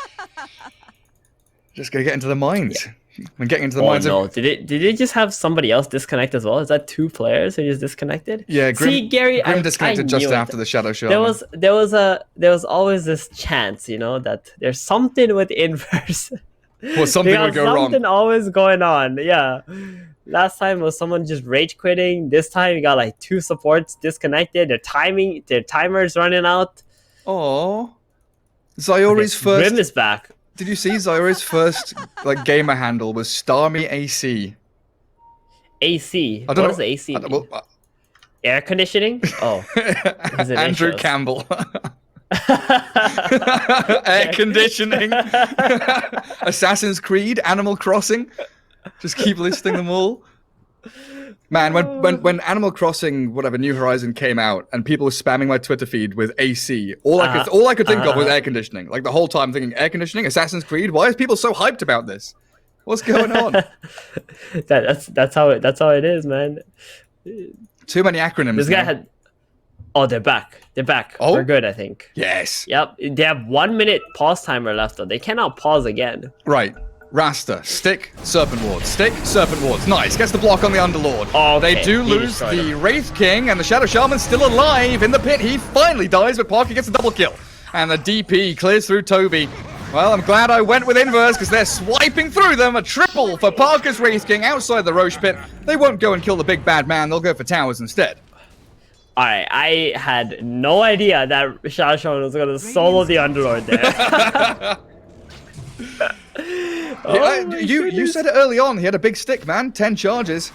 Just gotta get into the minds. When getting into the minds no. of... Did it just have somebody else disconnect as well? Is that 2 players who just disconnected? Yeah, Grim, see, Gary, Grim disconnected just after the Shadow Shaman. There was always this chance, you know, that there's something with Inverse. Well, something would go wrong. Something always going on. Yeah. Last time was someone just rage quitting. This time you got like 2 supports disconnected. Their timer's running out. Oh, Zayori's first. Grim is back. Did you see Zayori's first gamer handle was Starmy AC? AC. I don't know. What is AC? Air conditioning? Oh. Andrew Campbell. Air conditioning. Assassin's Creed, Animal Crossing. Just keep listing them all. Man, when Animal Crossing, whatever, New Horizon came out, and people were spamming my Twitter feed with AC, all I could think of was air conditioning. Like the whole time thinking, air conditioning, Assassin's Creed. Why is people so hyped about this? What's going on? that's how it is, man. Too many acronyms. This guy had. Oh, they're back. Oh? We're good, I think. Yes. Yep. They have 1 minute pause timer left, though. They cannot pause again. Right. Rasta, stick, Serpent Wards. Stick, Serpent Wards. Nice. Gets the block on the Underlord. Oh, okay. They do lose the Wraith King, and the Shadow Shaman's still alive in the pit. He finally dies, but Parker gets a double kill. And the DP clears through Toby. Well, I'm glad I went with Inverse, because they're swiping through them. A triple for Parker's Wraith King outside the Roche pit. They won't go and kill the big bad man. They'll go for towers instead. Alright, I had no idea that Shadow Shaman was going to solo the Underlord there. You said it early on. He had a big stick, man. 10 charges.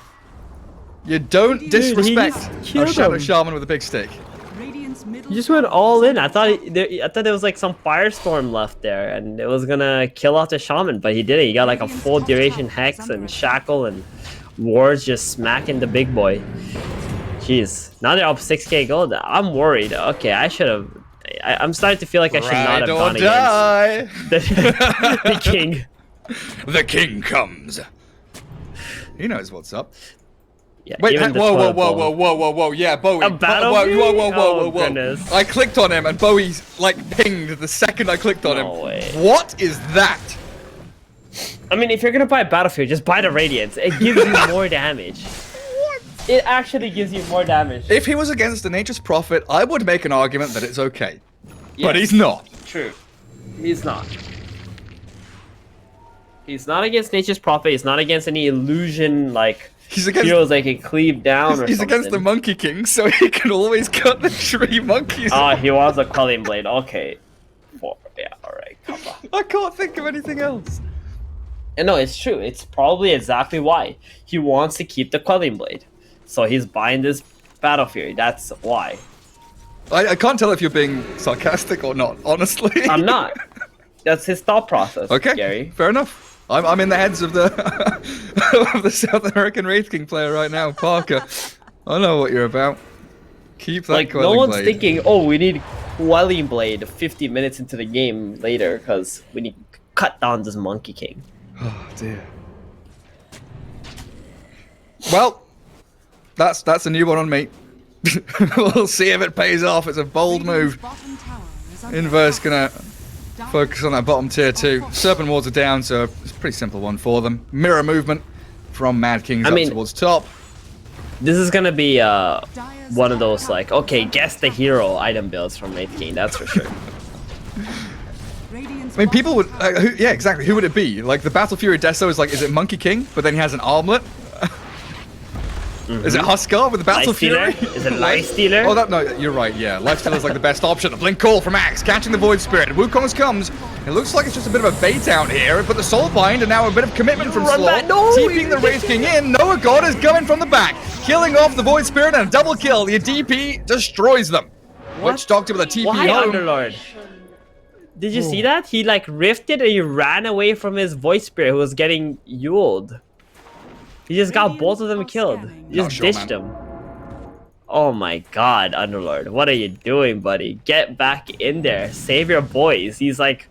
You don't disrespect a Shadow Shaman with a big stick. He just went all in. I thought there was like some firestorm left there, and it was gonna kill off the shaman, but he didn't. He got like a full duration hex and shackle and wards just smacking the big boy. Jeez, now they're up 6k gold. I'm worried. Okay, I should have. I'm starting to feel like I should not have gone against the king. The king comes. He knows what's up. Yeah, wait, whoa. Yeah, Bowie. Whoa. Goodness. I clicked on him and Bowie's like pinged the second I clicked on him. No way. What is that? I mean, if you're gonna buy Battlefield, just buy the Radiance. It gives you more damage. What? It actually gives you more damage. If he was against the Nature's Prophet, I would make an argument that it's okay. Yes. But he's not. True. He's not. He's not against Nature's Prophet. He's not against any illusion, like, heroes they can cleave down or something. He's against the Monkey King, so he can always cut the tree monkeys. Ah, he wants a Quelling Blade. Okay. Yeah, alright, come on. I can't think of anything else. And no, it's true. It's probably exactly why. He wants to keep the Quelling Blade. So he's buying this Battle Fury. That's why. I can't tell if you're being sarcastic or not, honestly. I'm not. That's his thought process, Okay, Gary. fair enough. I'm in the heads of the of the South American Wraith King player right now, Parker. I know what you're about. Keep that Like, no Quelling one's Blade. thinking, oh, we need Quelling Blade 50 minutes into the game later because we need to cut down this Monkey King. Oh dear. Well, that's a new one on me. We'll see if it pays off. It's a bold move. Bottom tower is under Inverse attack. gonna focus on that bottom tier too. Serpent wards are down, so it's a pretty simple one for them. Mirror movement from MadKings up towards top. This is gonna be Dire's one of those tower like, is okay, under guess the attack. hero item builds from Wraith King, that's for sure. Radiant's I mean, people would, bottom tower yeah, exactly. Who would it be? Like the Battle Fury Deso is like, is it Monkey King? But then he has an armlet. Is it Huskar with the Battle Lifestealer? Fury? Is it Lifestealer? Oh, no, you're right. Yeah, Lifestealer's like the best option. A blink call from Axe, catching the Void Spirit. Wukong's comes. It looks like it's just a bit of a bait out here, but the Soulbind and now a bit of commitment from run Slaw. back. No, Keeping the Wraith King in. Noah God is coming from the back, killing off the Void Spirit and a double kill. The DP destroys them. Witch Doctor with a TP Why home. Underlord? Did you see that? He like rifted and he ran away from his Void Spirit who was getting Yuled. He just got both of them killed. He just sure, ditched man. him. Oh my god, Underlord. What are you doing, buddy? Get back in there. Save your boys. He's like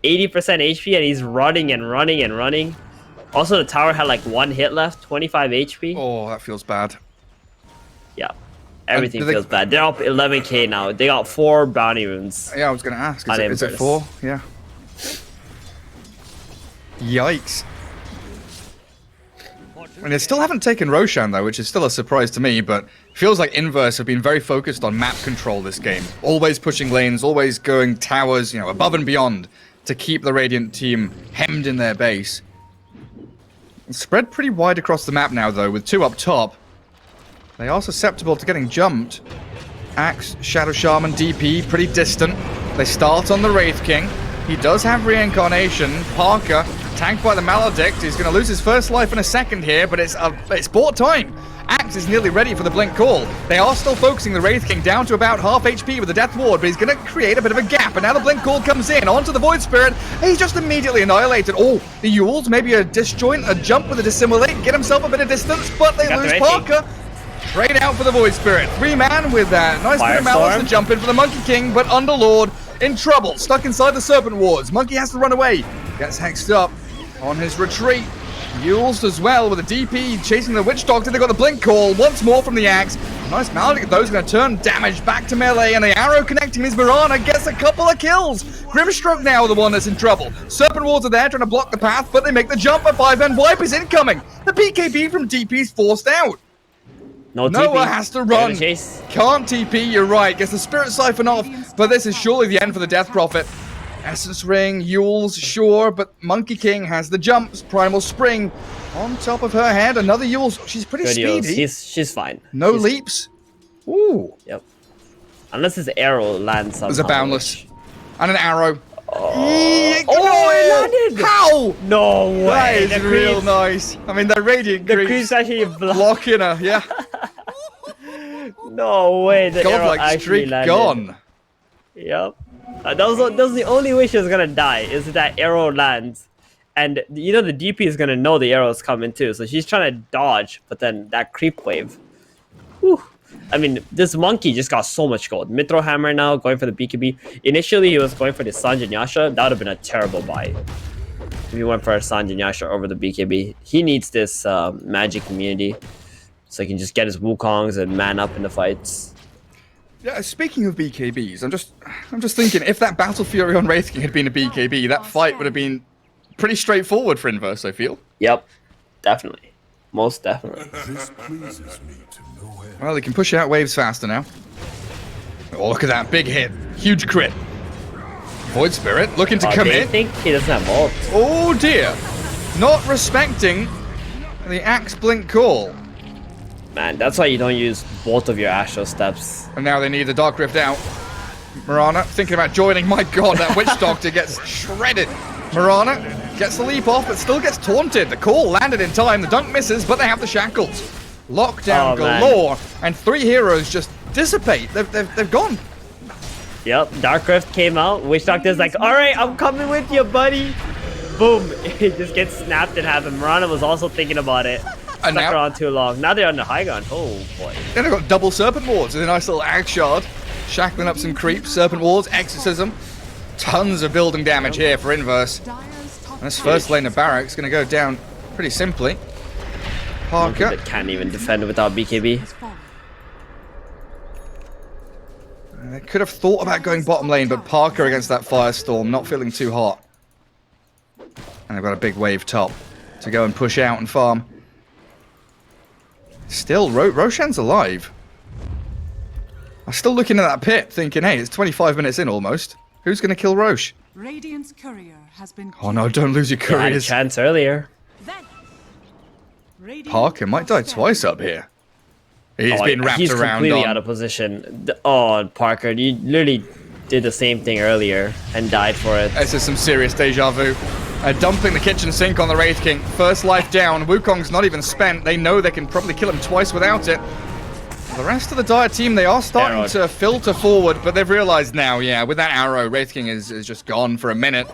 80% HP and he's running and running and running. Also, the tower had like 1 hit left, 25 HP. Oh, that feels bad. Yeah. Everything do they- feels bad. They're up 11k now. They got 4 bounty runes. Yeah, I was going to ask. On Is it Inverse. 4? Yeah. Yikes. And they still haven't taken Roshan, though, which is still a surprise to me, but feels like Inverse have been very focused on map control this game. Always pushing lanes, always going towers, you know, above and beyond to keep the Radiant team hemmed in their base. It's spread pretty wide across the map now, though, with 2 up top. They are susceptible to getting jumped. Axe, Shadow Shaman, DP, pretty distant. They start on the Wraith King. He does have Reincarnation. Parker, tanked by the Maledict. He's going to lose his first life in a second here, but it's bought time. Axe is nearly ready for the blink call. They are still focusing the Wraith King down to about half HP with the Death Ward, but he's going to create a bit of a gap. And now the blink call comes in onto the Void Spirit. He's just immediately annihilated. Oh, the Yules, maybe a disjoint, a jump with a dissimulate, get himself a bit of distance, but they Got the lose Wraith Parker. Trade out for the Void Spirit. 3-man with that nice bit of malice Firestorm. to jump in for the Monkey King, but Underlord in trouble, stuck inside the Serpent Wards. Monkey has to run away. Gets hexed up on his retreat. Yules as well with a DP chasing the Witch Doctor. They got the blink call once more from the Axe. Nice Maledict, those going to turn damage back to melee, and the arrow connecting his Mirana gets a couple of kills. Grimstroke now the one that's in trouble. Serpent Wards are there trying to block the path, but they make the jump at 5-man. Wipe is incoming. The BKB from DP is forced out. No Noah TP. has to They're run. gonna chase. Can't TP, you're right. Gets the Spirit Siphon off, but this is surely the end for the Death Prophet. Essence Ring, Yules, sure, but Monkey King has the jumps. Primal Spring on top of her head. Another Yules. She's pretty Good Yules. speedy. She's fine. No She's- leaps. Ooh. Yep. Unless his arrow lands somehow. There's a Boundless. And an arrow. Oh, it landed! How? No way! That is The real creeps- nice. I mean, they're Radiant The creeps. creeps actually block. Blocking her, yeah. No way! The arrow Godlike actually streak landed. gone. Yep. That was the only way she was gonna die. Is that arrow lands, and you know the DP is gonna know the arrow's coming too. So she's trying to dodge, but then that creep wave. Whew. I mean, this monkey just got so much gold. Mithril Hammer now going for the BKB. Initially, he was going for the Sanjin Yasha. That would have been a terrible buy. If he went for a Sanjin Yasha over the BKB. He needs this magic immunity, so he can just get his Wukongs and man up in the fights. Yeah, speaking of BKBs, I'm just thinking if that Battle Fury on Wraith King had been a BKB, that fight would have been pretty straightforward for Inverse, I feel. Yep, definitely, most definitely. This pleases me to no end. Well, he can push out waves faster now. Oh, look at that big hit, huge crit. Void Spirit looking to They commit. think he doesn't have ult. Oh dear, not respecting the Axe Blink call. Man, that's why you don't use both of your Astral Steps. And now they need the Dark Rift out. Mirana thinking about joining. My god, that Witch Doctor gets shredded. Mirana gets the leap off, but still gets taunted. The call landed in time. The dunk misses, but they have the shackles. Lockdown Oh, man. galore. And 3 heroes just dissipate. They've gone. Yep, Dark Rift came out. Witch Doctor's like, alright, I'm coming with you, buddy. Boom. It just gets snapped in half. And Mirana was also thinking about it. And Stuck now, around too long. Now they're on the high ground. Oh boy. then I've got double Serpent Wards with a nice little Ag Shard. Shackling up some creeps, Serpent Wards, Exorcism. Tons of building damage here for Inverse. Dire's top This first lane of Barracks going to go down pretty simply. Parker. That can't even defend without BKB. has fallen. They could have thought about going bottom lane, but Parker against that Firestorm, not feeling too hot. And they've got a big wave top to go and push out and farm. Still, Roshan's alive. I'm still looking at that pit, thinking, hey, it's 25 minutes in almost. Who's going to kill Roche? Radiant's courier has been Oh no, don't lose your They had a couriers. chance earlier. Radiant Parker might die top twice up here. He's Oh, been wrapped he's around completely on. out of position. Oh, Parker, you literally did the same thing earlier and died for it. This is some serious deja vu. Dumping the kitchen sink on the Wraith King. First life down. Wukong's not even spent. They know they can probably kill him twice without it. The rest of the Dire team, they are starting Arrow. to filter forward, but they've realized now, yeah, with that arrow, Wraith King is just gone for a minute.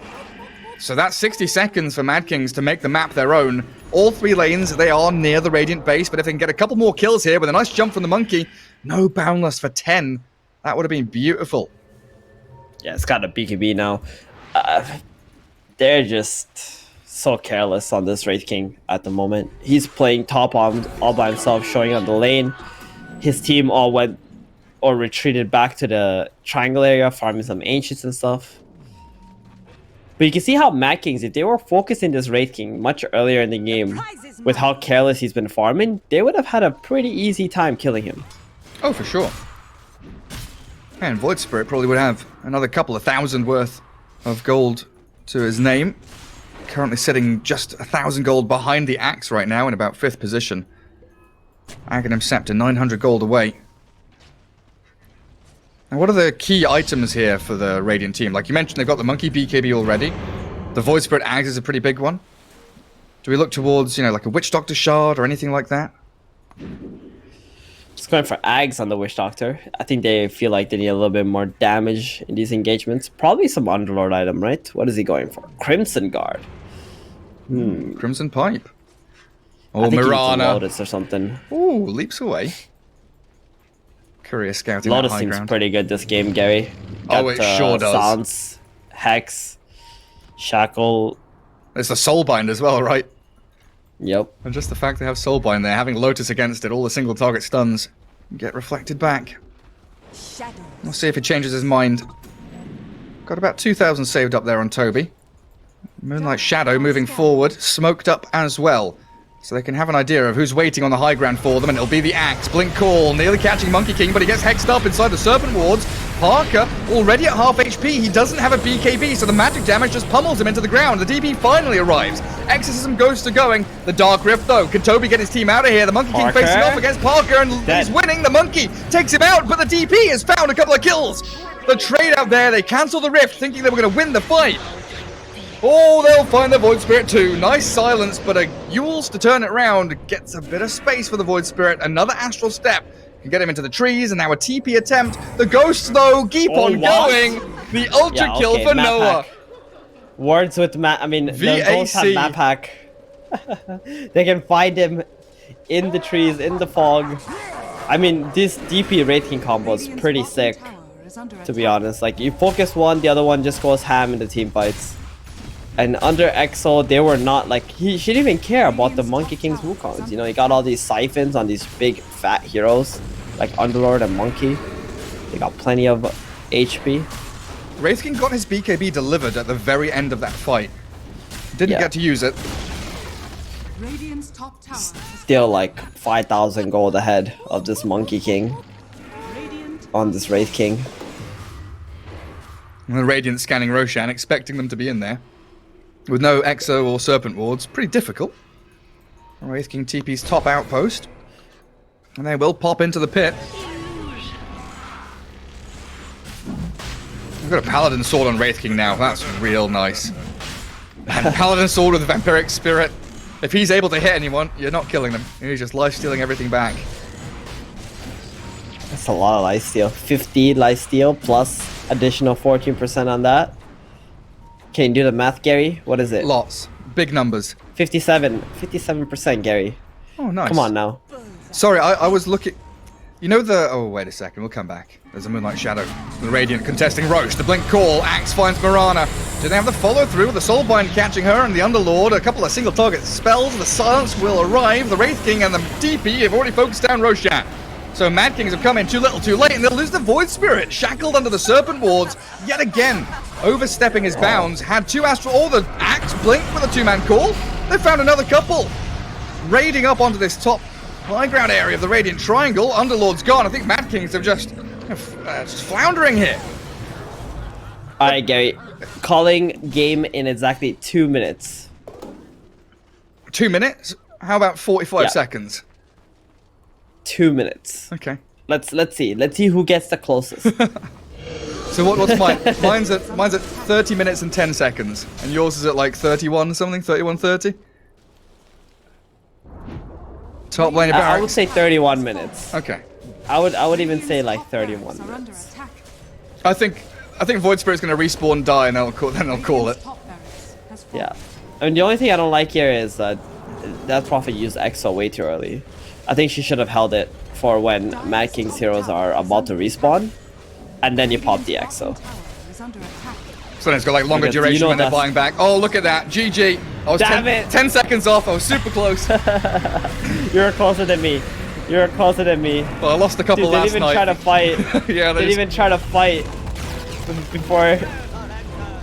So that's 60 seconds for MadKings to make the map their own. All three lanes, they are near the Radiant base, but if they can get a couple more kills here with a nice jump from the Monkey, no Boundless for 10. That would have been beautiful. Yeah, it's got a BKB now. They're just so careless on this Wraith King at the moment. He's playing top on all by himself, showing on the lane. His team all went or retreated back to the triangle area, farming some ancients and stuff. But you can see how MadKings, if they were focusing this Wraith King much earlier in the game, with how careless he's been farming, they would have had a pretty easy time killing him. Oh, for sure. And Void Spirit probably would have another couple of thousand worth of gold to his name. Currently sitting just 1,000 gold behind the Axe right now in about 5th position. Aghanim Scepter, 900 gold away. And what are the key items here for the Radiant team? Like you mentioned, they've got the Monkey BKB already. The Void Spirit Axe is a pretty big one. Do we look towards, you know, like a Witch Doctor Shard or anything like that? Just going for Ags on the Witch Doctor. I think they feel like they need a little bit more damage in these engagements. Probably some Underlord item, right? What is he going for? Crimson Guard. Crimson Pipe. I Or think he needs a Mirana. Lotus or something. Ooh, leaps away. Courier scouting that Lotus high seems ground. pretty good this game, Gary. Oh, it sure does. Sans, Hex, Shackle. It's the Soulbind as well, right? Yep. And just the fact they have Soulbind there, having Lotus against it, all the single target stuns get reflected back. We'll see if he changes his mind. Got about 2,000 saved up there on Toby. Moonlight Shadow moving forward, smoked up as well. So they can have an idea of who's waiting on the high ground for them, and it'll be the Axe. Blink Call, nearly catching Monkey King, but he gets hexed up inside the Serpent Wards. Parker, already at half HP, he doesn't have a BKB, so the magic damage just pummels him into the ground. The DP finally arrives. Exorcism goes to going. The Dark Rift, though. Can Toby get his team out of here? The Monkey King Parker? facing off against Parker, and Dead. he's winning. The Monkey takes him out, but the DP has found a couple of kills. The trade out there, they cancel the Rift, thinking they were going to win the fight. Oh, they'll find the Void Spirit too. Nice silence, but a Yules to turn it round. Gets a bit of space for the Void Spirit. Another Astral Step. Can get him into the trees, and now a TP attempt. The Ghosts, though, keep on what? going. The Ultra Yeah, kill okay, for map Noah. hack. Words with map. I mean, the Ghosts have VAC. map hack. They can find him in the trees, in the fog. I mean, this DP Wraith King combo is pretty sick, to be honest. Like, you focus one, the other one just goes ham in the team fights. And under EXO, they were not like, he didn't even care about the Monkey King's Wukongs. You know, he got all these siphons on these big fat heroes like Underlord and Monkey. They got plenty of HP. Wraith King got his BKB delivered at the very end of that fight. Didn't Yeah. get to use it. Radiant's top tower has Still like 5,000 gold ahead of this Monkey King Radiant on this Wraith King. And the Radiant scanning Roshan, expecting them to be in there. With no Exo or Serpent Wards, pretty difficult. Wraith King TP's top outpost. And they will pop into the pit. We've got a Paladin Sword on Wraith King now. That's real nice. And Paladin Sword with a Vampiric Spirit. If he's able to hit anyone, you're not killing them. He's just life-stealing everything back. That's a lot of lifesteal. 50 lifesteal plus additional 14% on that. Can you do the math, Gary? What is it? Lots. Big numbers. 57%, Gary. Oh, nice. Come on now. Sorry, I was looking... You know the... Oh, wait a second. We'll come back. There's a Moonlight Shadow. The Radiant contesting Roche. The Blink Call. Axe finds Mirana. Do they have the follow-through with the Soulbind catching her and the Underlord? A couple of single-target spells. The Silence will arrive. The Wraith King and the DP have already focused down Roshan. So MadKings have come in too little, too late, and they'll lose the Void Spirit. Shackled under the Serpent Wards. Yet again, overstepping his bounds. Had two Astral... Oh, the Axe Blink with a two-man call. They found another couple. Raiding up onto this top high ground area of the Radiant Triangle. Underlord's gone. I think MadKings have just floundering here. Alright, Gary. Calling game in exactly 2 minutes. 2 minutes? How about 45 Yeah. seconds? 2 minutes. Okay. Let's see. Let's see who gets the closest. So what's mine? Mine's at 30 minutes and 10 seconds. And yours is at like 31 something? 31:30? Top lane of I barracks. would say 31 minutes. Okay. I would even say like 31 Are under minutes. attack. I think Void Spirit's gonna respawn, die, and then they'll call it. Radiant's top barracks has fallen. Yeah. I mean, the only thing I don't like here is that Prophet used Exo way too early. I think she should have held it for when MadKings heroes are about to respawn, and then you pop the Exo. Tower is under attack. So then it's got like longer Because you duration know when they're that's- buying back. Oh, look at that. GG. I was Damn 10, it. 10 seconds off. I was super close. You're closer than me. You're closer than me. But I lost a couple Dude, they last didn't even night. try to fight. Yeah, They didn't even try to fight before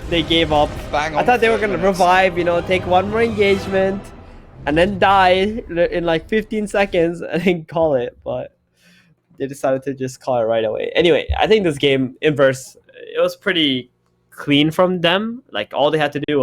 they gave up. Bang I on thought they were 30 gonna minutes. revive, you know, take one more engagement, and then die in like 15 seconds and then call it. But they decided to just call it right away. Anyway, I think this game, Inverse, it was pretty clean from them. Like all they had to do